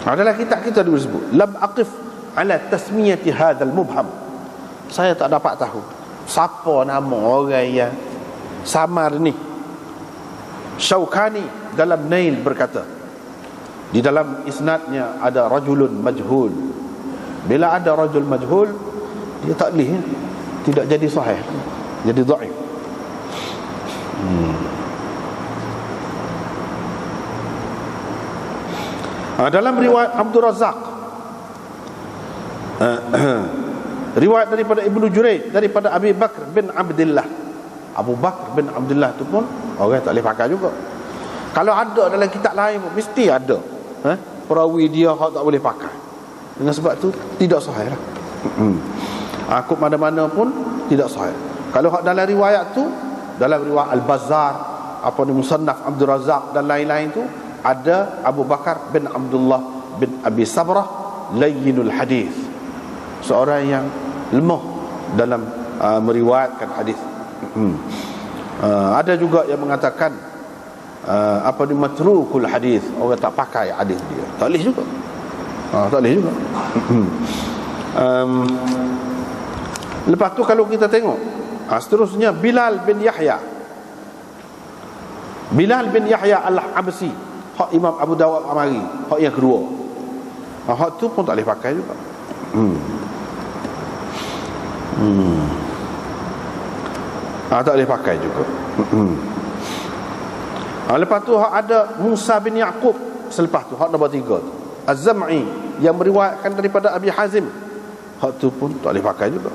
Adalah kitab kita dulu sebut, lam aqif ala tasmiyati hadzal mubham. Saya tak dapat tahu siapa nama orang yang samar ni. Syaukani dalam Nail berkata, di dalam isnadnya ada rajulun majhul. Bila ada rajul majhul, dia tak boleh, tidak jadi sahih, jadi dhaif. Dalam riwayat Abdul Razak, riwayat daripada Ibnu Juraij daripada Abi Bakr bin Abdullah. Abu Bakr bin Abdullah tu pun orang tak boleh pakai juga. Kalau ada dalam kitab lain pun mesti ada perawi dia hak tak boleh pakai. Dengan sebab tu tidak sahih lah. Aku mana-mana pun tidak sahih. Kalau hak dalam riwayat tu, dalam riwayat Al-Bazzar, apa ni, Musannaf Abdul Razak dan lain-lain tu, ada Abu Bakar bin Abdullah bin Abi Sabrah layyinul hadis, seorang yang lemah dalam meriwayatkan hadis. Ada juga yang mengatakan apa ni, matrukul hadis, orang tak pakai hadis dia, tak boleh juga. Tak boleh juga. Lepas tu kalau kita tengok seterusnya, Bilal bin Yahya Al-Absi, hak Imam Abu Dawud amari, hak yang kedua, hak tu pun tak boleh pakai juga. Tak boleh pakai juga. Lepas tu hak ada Musa bin Yaqub, selepas tu hak nombor 3 tu, Az-Zam'i yang meriwayatkan daripada Abi Hazim, hak tu pun tak boleh pakai juga.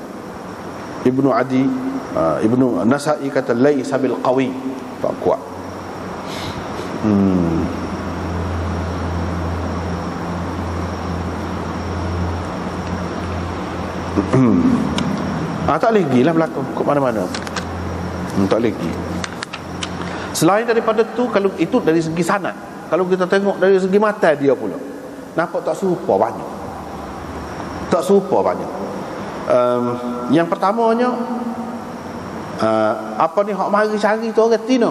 Ibnu Adi, Ibnu Nasa'i kata laisa bil qawi, tak kuat. Tak boleh pergi lah berlaku ke mana-mana. Tak boleh pergi. Selain daripada tu, kalau itu dari segi sanad, kalau kita tengok dari segi mata dia pula, nampak tak serupa banyak. Tak serupa banyak. Yang pertamanya, apa ni, hak mari cari tu orang Tina.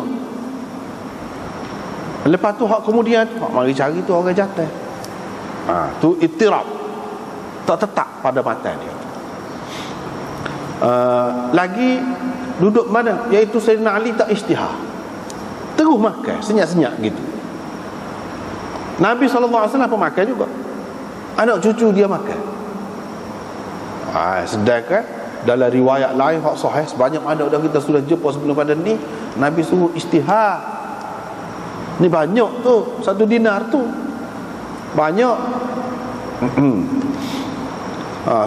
Lepas tu hak kemudian tu, hak mari cari tu orang Jatah. Tu ittirab, tak tetap pada mata dia. Lagi duduk mana, iaitu Sayyidina Ali tak isytihar, terus makan senyap-senyap gitu. Nabi SAW pun makan juga, anak cucu dia makan. Sedangkan dalam riwayat lain hak sahih, sebanyak mana dah kita sudah jumpa sebelum pada ni, Nabi suruh isytihar. Ni banyak tu, 1 dinar tu banyak.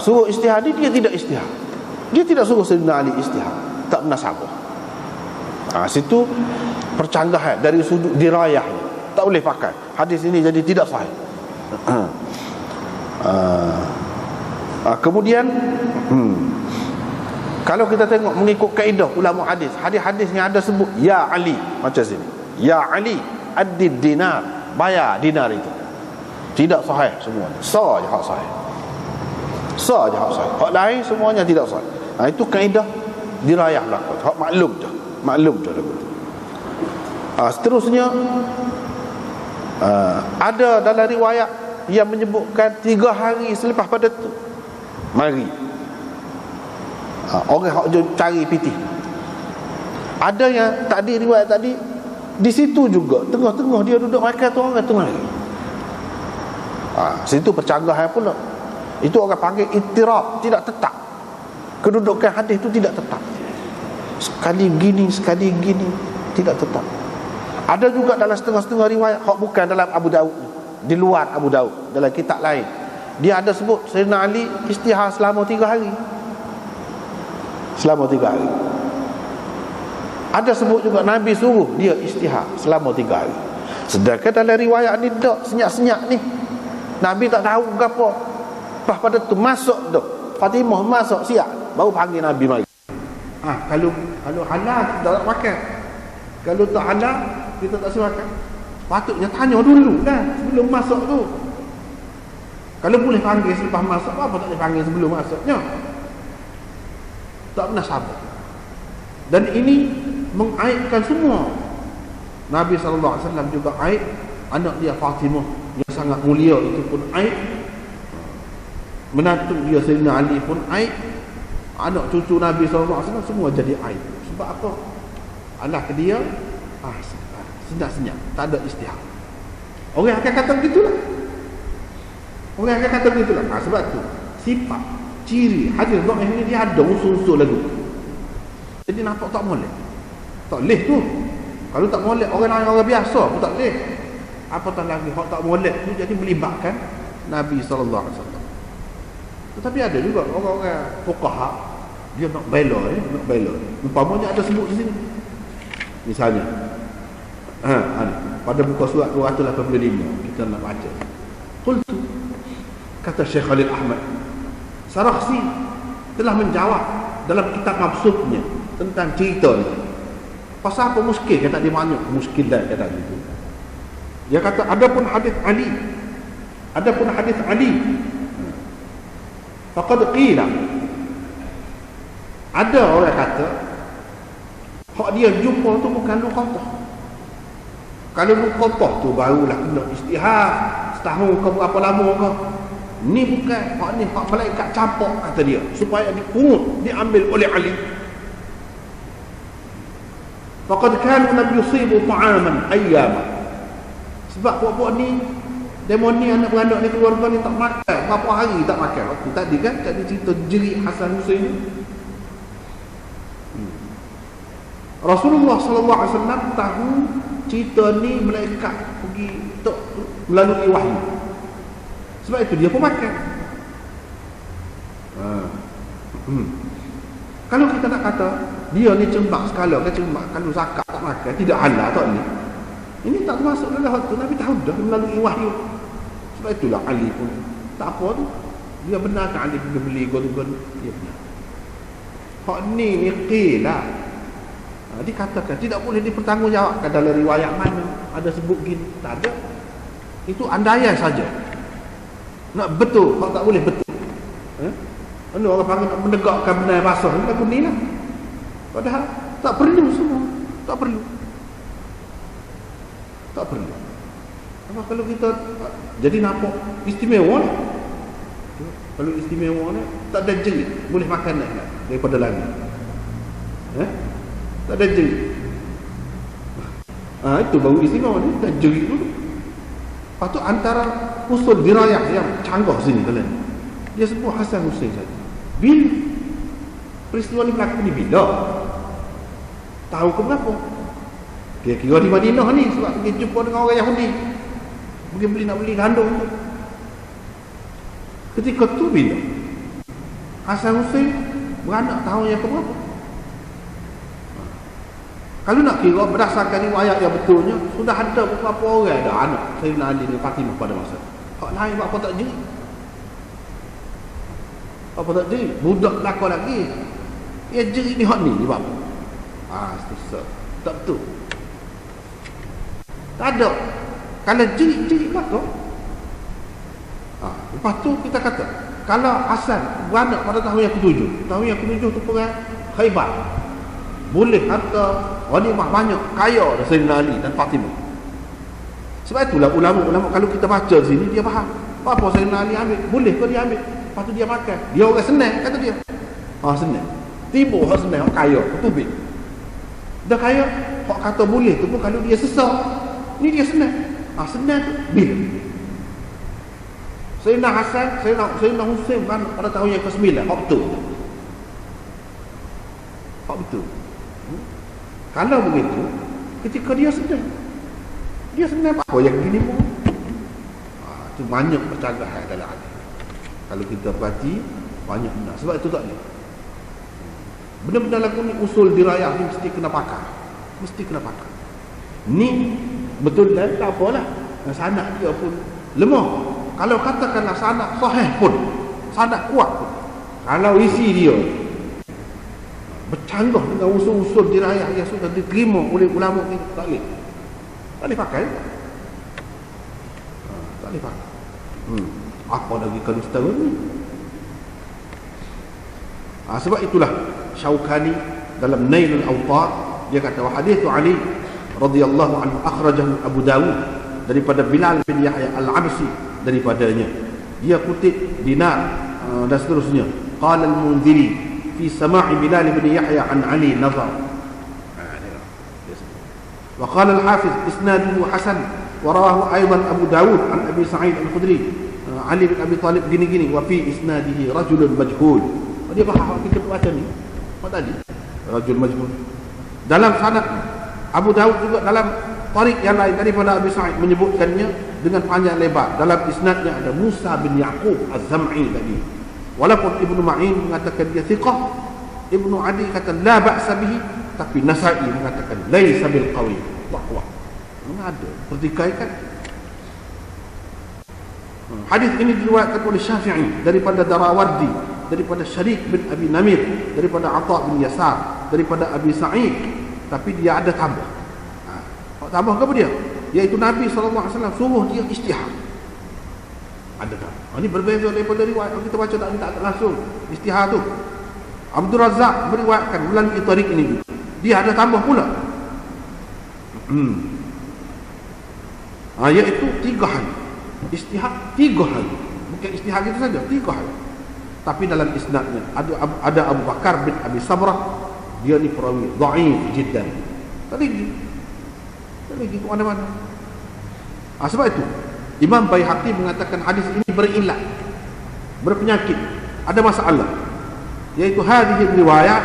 Suruh isytihar ni, dia tidak isytihar. Dia tidak suruh Sayyidina Ali isytihar, tak pernah sabar. Situ percanggahan dari sudut dirayahnya, tak boleh pakai hadis ini, jadi tidak sahih. Kemudian kalau kita tengok mengikut kaedah ulama hadis, hadis-hadis yang ada sebut ya Ali, macam sini, ya Ali addid dinar, bayar dinar itu, tidak sahih semuanya. Sah je hak sahih, sah je hak sahih, hak lain semuanya tidak sahih. Itu kaedah dirayah belakang, hak maklum je lagu. Seterusnya, ada dalam riwayat yang menyebutkan 3 hari selepas pada tu mari orang hak cari piti. Ada yang tadi riwayat tadi, di situ juga tengah-tengah dia duduk makan tu, orang tu mari. Situ percanggahan pula. Itu orang panggil ittirab, tidak tetap. Kedudukan hadis itu tidak tetap. Sekali gini, tidak tetap. Ada juga dalam setengah-setengah riwayat hak bukan dalam Abu Daud, di luar Abu Daud, dalam kitab lain, dia ada sebut Sayyidina Ali isytihar selama 3 hari. Selama 3 hari. Ada sebut juga Nabi suruh dia isytihar selama 3 hari. Sedangkan dalam riwayat ni tak, senyap-senyap ni, Nabi tak tahu apa. Lepas pada tu masuk tu, Fatimah masuk siap, baru panggil Nabi mari. Kalau halal kita tak makan. Kalau tak halal kita tak suruh makan. Patutnya tanya dulu kan sebelum masuk tu. Kalau boleh panggil selepas masuk, apa tak boleh panggil sebelum masuknya? Tak pernah sabar. Dan ini mengaibkan semua. Nabi SAW juga aib, anak dia Fatimah yang sangat mulia itu pun aib, menantu dia Sayyidina Ali pun aib, anak cucu Nabi SAW semua jadi aib. Sebab apa? Allah ke dia senyap-senyap, tak ada isytihar. Orang akan kata begitulah. Sebab tu sifat, ciri hadis dhaif ni dia ada unsur-unsur lagu. Jadi nampak tak molek. Tak leh tu. Kalau tak molek orang biasa pun tak leh. Apatah lagi hak tak molek tu jadi melibatkan Nabi sallallahu alaihi wasallam. Tetapi ada juga orang-orang fuqaha dia nak bela nak bela. Umpamanya ada sebut di sini. Misalnya pada muka surat 285 kita nak baca. Qultu, kata Syekh Khalil Ahmad, Sarakhsi telah menjawab dalam kitab mabsutnya tentang cerita ni. Pasal apa muskil? Kata dia banyak muskil dah kata gitu. Dia kata adapun hadis Ali faqad qila, ada orang kata hak dia jumpa tu bukan luqatah. Kalau luqatah tu barulah kena istihad setahun ke berapa lama ke. Ni bukan hak ni, hak malaikat campak kata dia supaya dipungut diambil oleh Ali. Faqad kanu lam yusibu ta'aman ayyama. Sebab puak-puak ni demon ni anak beranak ni keluarga ni tak makan berapa hari tak makan. Waktu tadi kan tadi cerita jerit Hasan Husain ni. Rasulullah sallallahu alaihi wasallam tahu cerita ni malaikat pergi melalui wahyu. Sebab itu dia pun makan. Kalau kita nak kata dia ni cembak sekala kan, cembak kalau zakat tak makan tidak halal tak ni. Ini tak termasuk dalam waktu Nabi tahu dah melalui wahyu. Sebab itulah Ali pun tak apa tu. Dia benarkan Ali pergi beli gon-gon dia benar. Hak ni qilah. Dikatakan tidak boleh dipertanggungjawabkan dalam riwayat mana ada sebut gini, tak ada. Itu andaian saja. Nak betul, hak tak boleh betul. Mana orang panggil nak menegakkan benar basah ni lagu ni lah. Padahal tak perlu semua. Tak perlu. Apa kalau kita jadi nampak istimewa lah. Kalau istimewa ni tak ada jerit, boleh makan nak daripada lagu. Tak ada jerit. Itu baru istimewa ni, tak jerit dulu. Lepas tu antara usul dirayah yang canggah sini kalian. Dia sebut Hasan Husain saja. Bila peristiwa ni berlaku ni bila? Tahu ke berapa? Kira-kira di Madinah ni sebab pergi jumpa dengan orang Yahudi. Pergi nak beli gandum tu. Ketika tu bila? Hasan Husain beranak tahun yang keberapa? Kalau nak kira berdasarkan riwayat yang betulnya, sudah ada beberapa orang ada anak Sayyidina Ali dan Fatimah pada masa. Hak lain apa tak jerit? Apa tak jerit? Budak belakang lagi. Ya jerit ni hak ni sebab. Susah. Tak betul. Tak ada. Kalau jerit belakang. Lepas tu kita kata, kalau Hasan beranak pada tahun yang ke-7, tahun yang ke-7 tu perang Khaybar. Boleh harta ghanimah banyak, kaya dah Sayyidina Ali dan Fatimah. Sebab itulah ulama-ulama kalau kita baca sini dia faham. Apa Sayyidina Ali ambil? Boleh ke dia ambil? Lepas tu dia makan. Dia orang senang kata dia. Senang. Tiba orang senang, orang kaya, ketubik. Dah kaya, hak kata boleh tu pun kalau dia sesak. Ni dia senang. Senang tu bila? Sayyidina Hasan, Sayyidina Husain pada tahun yang ke-9, hak betul. Hak betul. Kalau begitu, ketika dia senang apa yang gini pun. Itu banyak percakapan dalam hadis. Kalau kita perhati, banyak benar. Sebab itu tak boleh. Benar-benar lagu ni usul dirayah ni mesti kena pakar. Ni betul dan tak apalah. Sanad dia pun lemah. Kalau katakanlah sanad sahih pun, sanad kuat pun, kalau isi dia bercanggah dengan usul-usul dirayah yang sudah diterima oleh ulama ni, tak boleh pakai. Tak boleh pakai. Apa lagi kalau setara ni? Sebab itulah Syaukani dalam Nailul Awtar dia kata wa hadithu Ali radhiyallahu anhu akhrajahu Abu Dawud daripada Bilal bin Yahya Al-Absi daripadanya. Dia kutip Dinar dan seterusnya. Qala Al-Munziri في سماع بلال بن يحيى عن علي نظر. وقال الحافظ إسناده حسن ورواه أيضا أبو داود عن أبي سعيد الخدري Ali bin Abi Talib gini-gini, wa fi isnadihi rajulun majhul. Dia faham kita baca ni. Apa tadi? Rajul majhul. Dalam sanad Abu Daud juga dalam tarik yang lain daripada Abi Sa'id menyebutkannya dengan panjang lebar. Dalam isnadnya ada Musa bin Yaqub Az-Zam'i tadi. Walaupun Ibnu Ma'in mengatakan dia thiqah, Ibnu Adi kata la ba'sa bihi, tapi Nasa'i mengatakan laisa bil qawi. Tak kuat. Mana ada pertikaian. Hadis ini diriwayatkan oleh Syafi'i daripada Darawardi, daripada Syarik bin Abi Namir, daripada Atha bin Yasar, daripada Abi Sa'id, tapi dia ada tambah. Tambah ke apa dia? Iaitu Nabi SAW suruh dia istihad. Ada tak? Ini berbeza daripada riwayat kita baca tak langsung istihad tu. Abdul Razak meriwayatkan melalui tarik ini. Dia ada tambah pula. Iaitu 3 hari. Istihad 3 hari. Bukan istihad itu saja, 3 hari. Tapi dalam isnadnya ada Abu Bakar bin Abi Sabrah. Dia ni perawi dhaif jiddan. Tak lagi ke mana-mana. Sebab itu Imam Baihaqi mengatakan hadis ini berillat, berpenyakit, ada masalah. Iaitu hadhihi riwayat,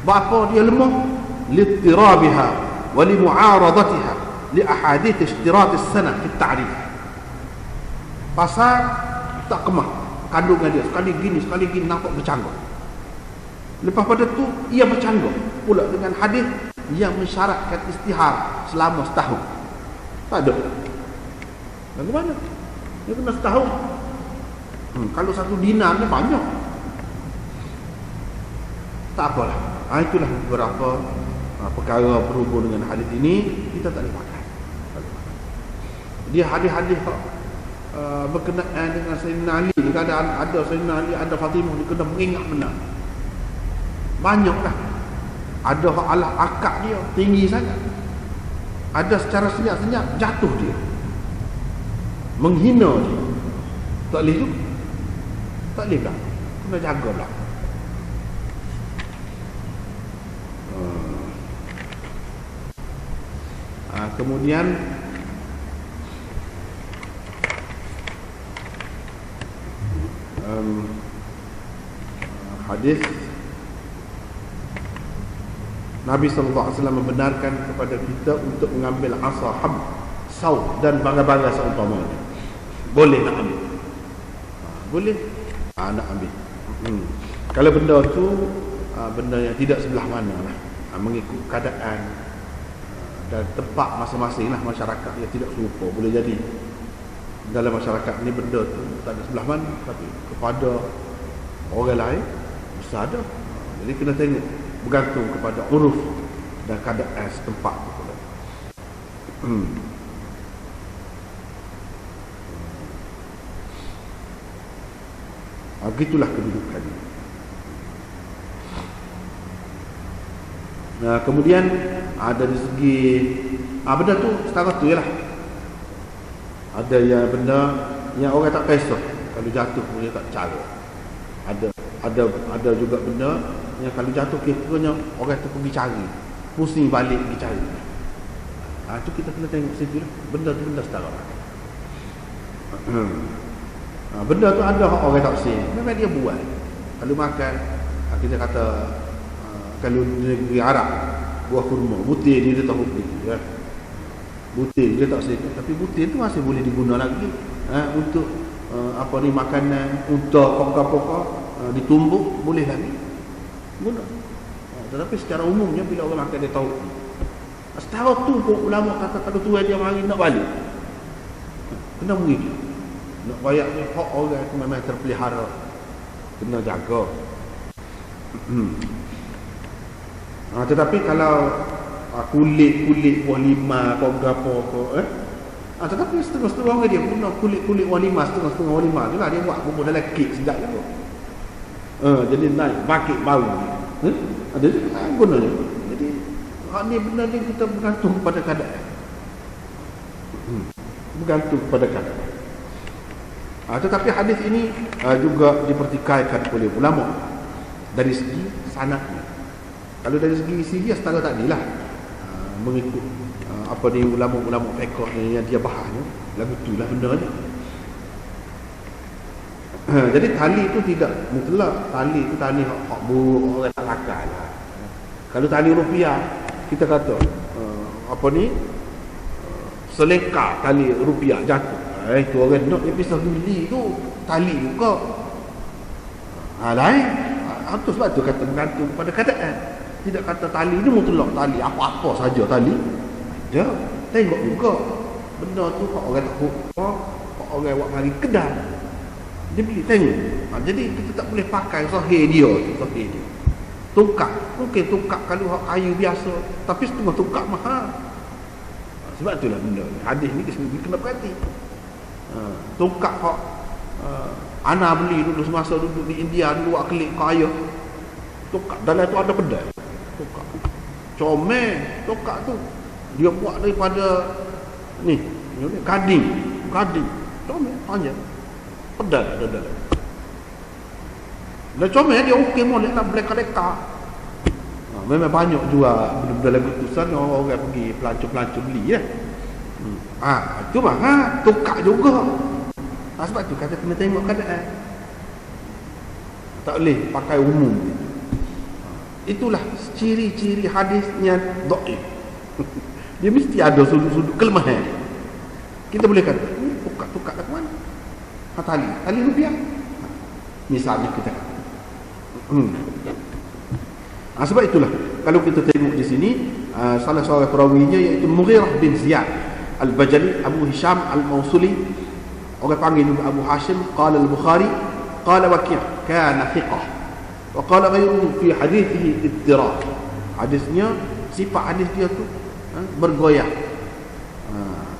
bapa dia lemah littirabiha wa li mu'aradatiha li ahadith ishtirat as-sanah fi at-ta'rif. Pasal tak kemah kandungan dia, sekali gini nampak bercanggah. Lepas pada tu ia bercanggah pula dengan hadis yang mensyaratkan istihar selama setahun. Tak ada. Bagaimana? Dia kena setahun. Kalau 1 dinar ni banyak. Tak apalah. Itulah beberapa perkara berhubung dengan hadis ini. Kita tak boleh pakai. Dia hadis-hadis berkenaan dengan Sayyidina Ali. Kadang ada Sayyidina Ali, ada Fatimah, dia kena mengingat benar. Banyaklah. Ada Allah akak dia tinggi sangat. Ada secara senyap-senyap jatuh dia, menghina dia. Tak boleh juga. Tak boleh tak. Kena jaga lah. Kemudian hadis Nabi SAW membenarkan kepada kita untuk mengambil asa, hab, saut dan bangga-bangga seumpamanya. Boleh nak ambil. Boleh nak ambil. Kalau benda tu benda yang tidak sebelah mana lah, mengikut keadaan dan tempat masing-masing lah masyarakat yang tidak serupa. Boleh jadi dalam masyarakat ni benda tu tak ada sebelah mana, tapi kepada orang lain bisa ada. Jadi kena tengok, bergantung kepada uruf dan keadaan setempat tu pula. Begitulah kedudukannya. Kemudian dari segi benda tu setara tu ialah ada yang benda yang orang tak kisah, kalau jatuh dia tak cara. Ada juga benda yang kalau jatuh kiranya orang tu pergi cari, pusing balik pergi cari. Itu kita kena tengok situ lah. Benda tu benda setara. Benda tu ada orang tak sih, memang dia buat. Kalau makan, kita kata kalau negeri Arab buah kurma, butir dia tak boleh ya. Butir dia tak sih, tapi butir tu masih boleh diguna lagi untuk makanan, untuk pokok-pokok ditumbuk boleh lagi guna. Tetapi secara umumnya bila orang makan dia tahu. Setara tu pun ulama kata kalau tuan dia mari nak balik, kena begitu. Nak bayar ni hak orang tu memang terpelihara, kena jaga. Tetapi kalau kulit buah lima atau berapa tetapi setengah-setengah orang dia guna kulit buah lima, setengah-setengah buah lima tu lah dia buat bubur dalam kek sedap juga. Jadi naik bakit bau. Ada guna je. Jadi ni benda ni kita bergantung kepada keadaan. Bergantung kepada keadaan. Tetapi hadis ini juga dipertikaikan oleh ulama dari segi sanadnya. Kalau dari segi isi dia setara tadilah, mengikut ulama-ulama fiqh yang dia bahas, lagu itulah benda ni. Jadi tali itu tidak mutlak. Tali itu tali hak buruk, orang tak lakar lah. Kalau tali rupiah, kita kata apa ni, seleka tali rupiah jatuh, itu orang nak dia pisah beli tu tali juga. Lain. Itu sebab tu kata bergantung pada keadaan. Tidak kata tali ni mutlak, tali apa-apa saja tali. Ya, tengok juga benda tu hak orang tak hak orang buat mari kedai. Dia beli tengok. Jadi kita tak boleh pakai sahih dia tu, sahih dia. Tukar, mungkin tukar kalau hak kayu biasa, tapi setengah tukar mahal. Sebab itulah benda ni. Hadis ni kena perhati. Tukar hak ana beli dulu semasa duduk di India dulu buat klik kaya. Tukar dalam tu ada pedai. Tukar. Comel tukar tu. Dia buat daripada ni gading. Comel panjang. Pedal ada dalam. Dan comel dia okey molek nak beleka-leka. Memang banyak jual benda-benda lagu tu sana orang pergi pelancong-pelancong beli ya. Itu mah tukar juga. Sebab tu kata kena tengok keadaan. Tak boleh pakai umum. Itulah ciri-ciri hadisnya dhaif. Dia mesti ada sudut-sudut kelemahan. Kita boleh kata, tukar kat mana? Tali rupiah. Misalnya kita kata. Sebab itulah kalau kita tengok di sini salah seorang perawinya iaitu Mughirah bin Ziyad Al-Bajali Abu Hisham Al-Mausuli, orang panggil juga Abu Hashim. Qala Al-Bukhari qala Waki' kana thiqah wa qala ghayruhu fi hadithihi idtirab. Hadisnya sifat hadis dia tu bergoyah.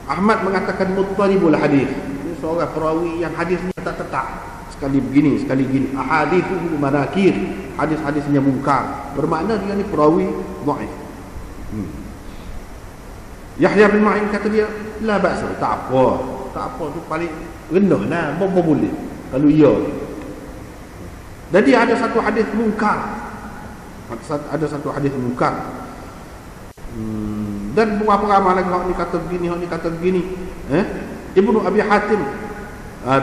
Ahmad mengatakan muttaribul hadis. Ini seorang perawi yang hadisnya tak tetap. Sekali begini, sekali gini. Ahadithu manakir, hadis-hadisnya mungkar. Bermakna dia ni perawi dhaif. Yahya bin Ma'in kata dia, la ba'sa, tak apa tu paling rendah lah, apa boleh kalau ia. Jadi ada satu hadis mungkar. Ada satu hadis mungkar. Dan beberapa ramai lagi hak ni kata begini, hak ni kata begini. Ibnu Abi Hatim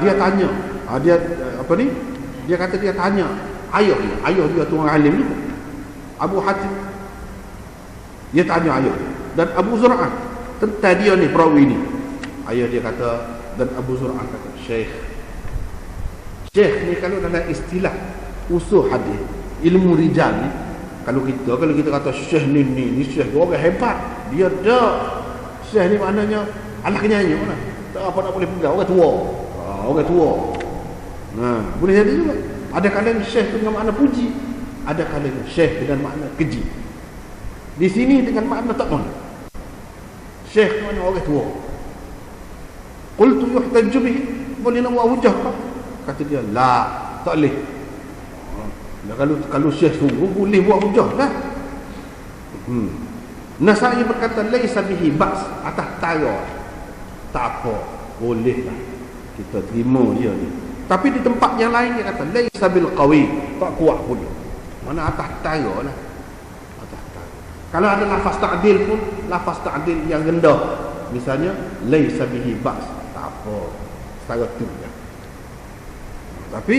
dia tanya, dia apa ni? Dia kata dia tanya ayah dia tu orang alim juga. Abu Hatim dia tanya ayah dia. Dan Abu Zur'ah tentang dia ni perawi ni. Ayah dia kata, dan Abu Zur'ah kata, Syekh ni kalau dalam istilah usul hadis, ilmu rijal ni, kalau kita kata Syekh ni Syekh orang hebat. Dia dah Syekh ni maknanya alah kenyanya lah. Tak apa nak boleh pegang, orang tua. Boleh jadi juga. Ada kalanya Syekh dengan makna puji, ada kalanya Syekh dengan makna keji. Di sini dengan makna tak mana. Syekh mana orang tua. Qultu yuhtaju bihi, boleh nak buat hujah tak? Kata dia, la, tak boleh. Kalau Syekh sungguh boleh buat hujah lah. Nasai berkata laisa bihi ba's, atas tara. Tak apa, boleh lah. Kita terima dia ni. Tapi di tempat yang lain dia kata laisa bil qawi, tak kuat pun. Mana atas tara lah. Atas tara. Kalau ada lafaz ta'dil pun, lafaz ta'dil yang rendah. Misalnya laisa bihi ba's, tak apa. Setara tu je. Tapi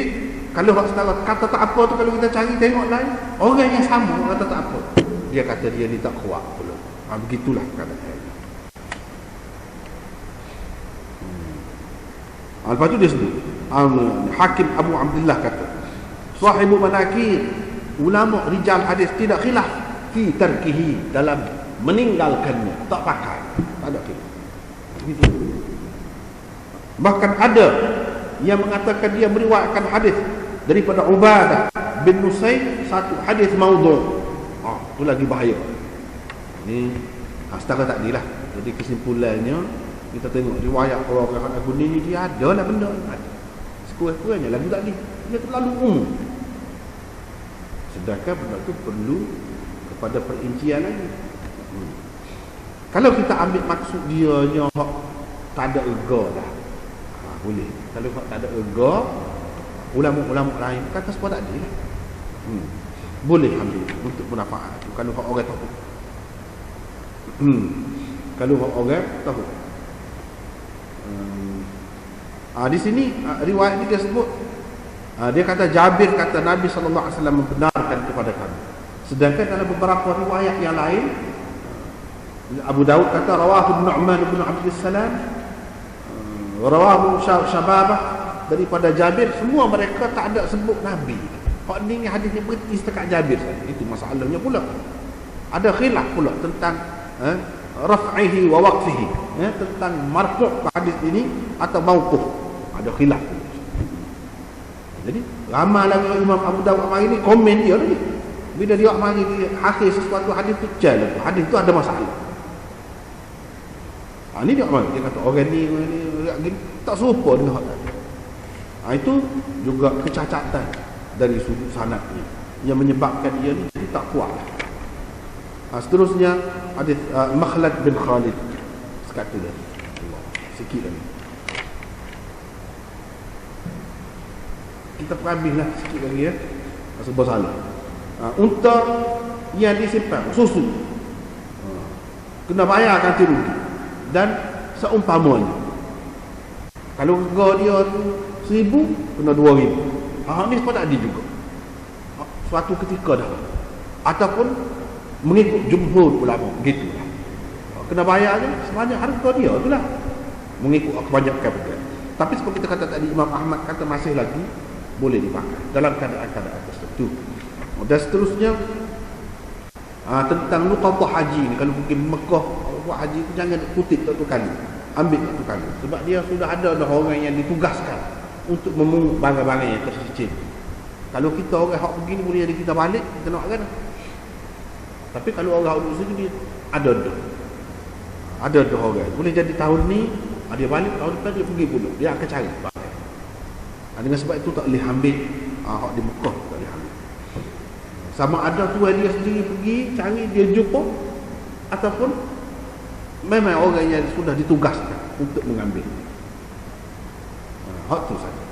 kalau setara kata tak apa tu, kalau kita cari tengok lain, orang yang sama kata tak apa, dia kata dia ni tak kuat pula. Begitulah keadaan. Lepas tu dia sebut Hakim Abu Abdullah kata, sahibu manakir, ulama rijal hadis tidak khilaf fi tarkihi, dalam meninggalkannya, tak pakai, tak ada khilaf. Bahkan ada yang mengatakan dia meriwayatkan hadis daripada Ubadah bin Nusayn, satu hadis maudhu'. Itu lagi bahaya. Ini setara tak adilah. Jadi kesimpulannya, kita tengok riwayat orang-orang Abu ni dia ada lah benda. Sekurang-kurangnya lagu tak ada. Dia terlalu umum. Sedangkan benda tu perlu kepada perincian lagi. Kalau kita ambil maksud dia yang tak ada erga dah, boleh. Kalau tak ada erga, ulama-ulama lain kata sebab tak ada lah. Boleh ambil untuk manfaat tu kalau orang tahu. Kalau orang tahu. Di sini riwayat ni dia sebut Dia kata Jabir kata Nabi SAW membenarkan kepada kami. Sedangkan dalam beberapa riwayat yang lain, Abu Daud kata rawahu Nu'man bin Abdul Salam, rawahu Syababah daripada Jabir. Semua mereka tak ada sebut Nabi. Hak ni hadisnya berhenti setakat Jabir saja. Itu masalahnya pula. Ada khilaf pula tentang raf'ihi wa waqfihi, tentang marfu' hadis ini atau mauquf. Ada khilaf. Jadi ramai lagi Imam Abu Dawud hari ni komen dia lagi. Bila dia mari dia hasil sesuatu hadis tu jalan, hadis tu ada masalah. Ini dia mari dia kata orang ni tak serupa dengan hak tadi. Itu juga kecacatan dari sudut sanadnya yang menyebabkan dia ni jadi tak kuat. Seterusnya hadis Makhlad bin Khalid sekatu dia. Allah, sikit lagi. Kita perhabislah sikit lagi ya. Sebab salah. Unta yang disimpan susu, kena bayar ganti rugi. Dan seumpamanya, kalau harga dia tu 1,000, kena 2,000. Ni pun tak adil juga. Suatu ketika dah. Ataupun mengikut jumhur ulama, begitulah. Kena bayar je sebanyak harga dia tu lah. Mengikut kebanyakan perkara. Tapi seperti kita kata tadi, Imam Ahmad kata masih lagi boleh dipakai dalam keadaan-keadaan tertentu. Dan seterusnya tentang nuqadah haji ni, kalau pergi Mekah buat haji tu jangan kutip satu kali, ambil satu kali, sebab dia sudah ada orang yang ditugaskan untuk memungut barang-barang yang tercicil. Kalau kita orang hak begini boleh jadi kita balik, kita nak kan. Tapi kalau orang duduk sini dia ada orang boleh jadi tahun ni dia balik, tahun depan dia pergi pula, dia akan cari pakai. Dengan sebab itu tak boleh ambil hak di Mekah, tak boleh ambil. Sama ada tuan dia sendiri pergi cari, dia jumpa, ataupun memang orang yang sudah ditugaskan untuk mengambil. Hak tu saja.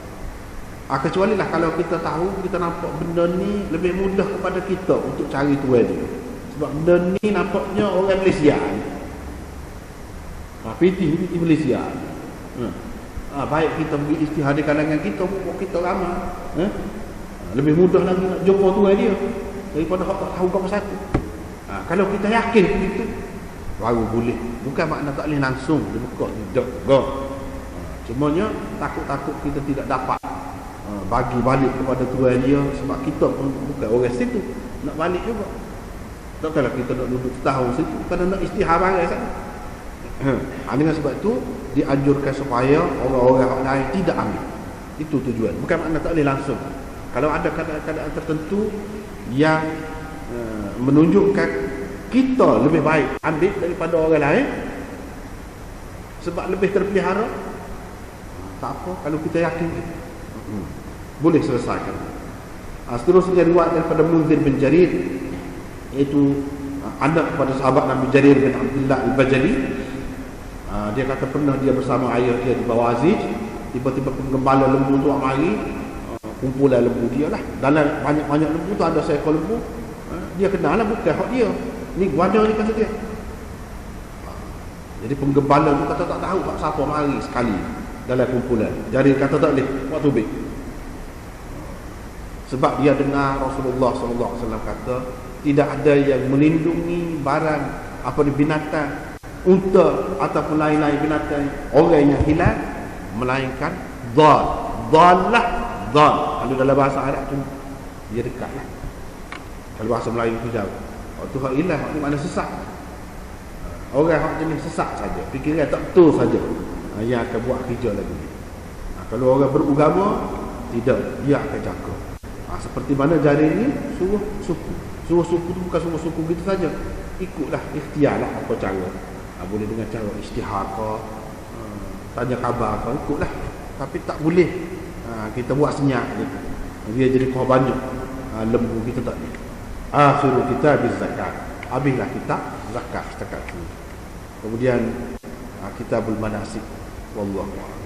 Kecuali lah kalau kita tahu, kita nampak benda ni lebih mudah kepada kita untuk cari tuan dia. Sebab benda ni nampaknya orang Malaysia ni. Piti Malaysia. Baik kita pergi istihad di kalangan kita, kita ramai. Lebih mudah lagi nak jumpa tuan dia daripada hak tak tahu apa satu. Kalau kita yakin begitu, baru boleh. Bukan makna tak boleh langsung dibuka, tidak. Cumanya takut-takut kita tidak dapat bagi balik kepada tuan dia, sebab kita pun bukan orang situ, nak balik juga. Takkanlah kita nak duduk setahun situ, kerana nak istihad barang sana. Dengan sebab itu dianjurkan supaya orang-orang lain tidak ambil. Itu tujuan. Bukan makna tak boleh langsung. Kalau ada keadaan tertentu yang menunjukkan kita lebih baik ambil daripada orang lain sebab lebih terpelihara, tak apa kalau kita yakin boleh selesaikan. Seterusnya riwayat daripada Munzir bin Jarir, iaitu anak kepada sahabat Nabi Jarir bin Abdullah Al-Bajali. Dia kata pernah dia bersama ayah dia di bawah Aziz, tiba-tiba penggembala lembu tu mari, kumpulan lembu dia lah. Dalam banyak-banyak lembu tu ada seekor lembu, dia kenal lah bukan hak dia, ni guada ni kata dia. Jadi penggembala tu kata tak tahu siapa mari sekali dalam kumpulan. Jarir kata tak boleh buat tubik, sebab dia dengar Rasulullah SAW kata tidak ada yang melindungi barang apa ni, binatang, unta ataupun lain-lain binatang orang yang hilang, melainkan dhalah. Kalau dalam bahasa Arab tu dia dekat lah. Kalau bahasa Melayu tu jauh. Waktu hak hilang, waktu mana sesat. Orang hak jenis sesat saja, fikiran tak betul saja, yang akan buat kerja lagi. Kalau orang beragama, tidak, dia akan jaga. Seperti mana Jarir ni suruh suku. Suruh suku tu bukan suruh suku gitu saja. Ikutlah, ikhtiarlah apa cara. Boleh dengan cara istihar ke, tanya khabar ke, ikutlah. Tapi tak boleh kita buat senyap gitu. Dia jadi korban banyak. Lembu kita tak boleh. Akhiru kitab zakat. Habislah kitab zakat setakat itu. Kemudian kitabul manasik. Wallahu a'lam.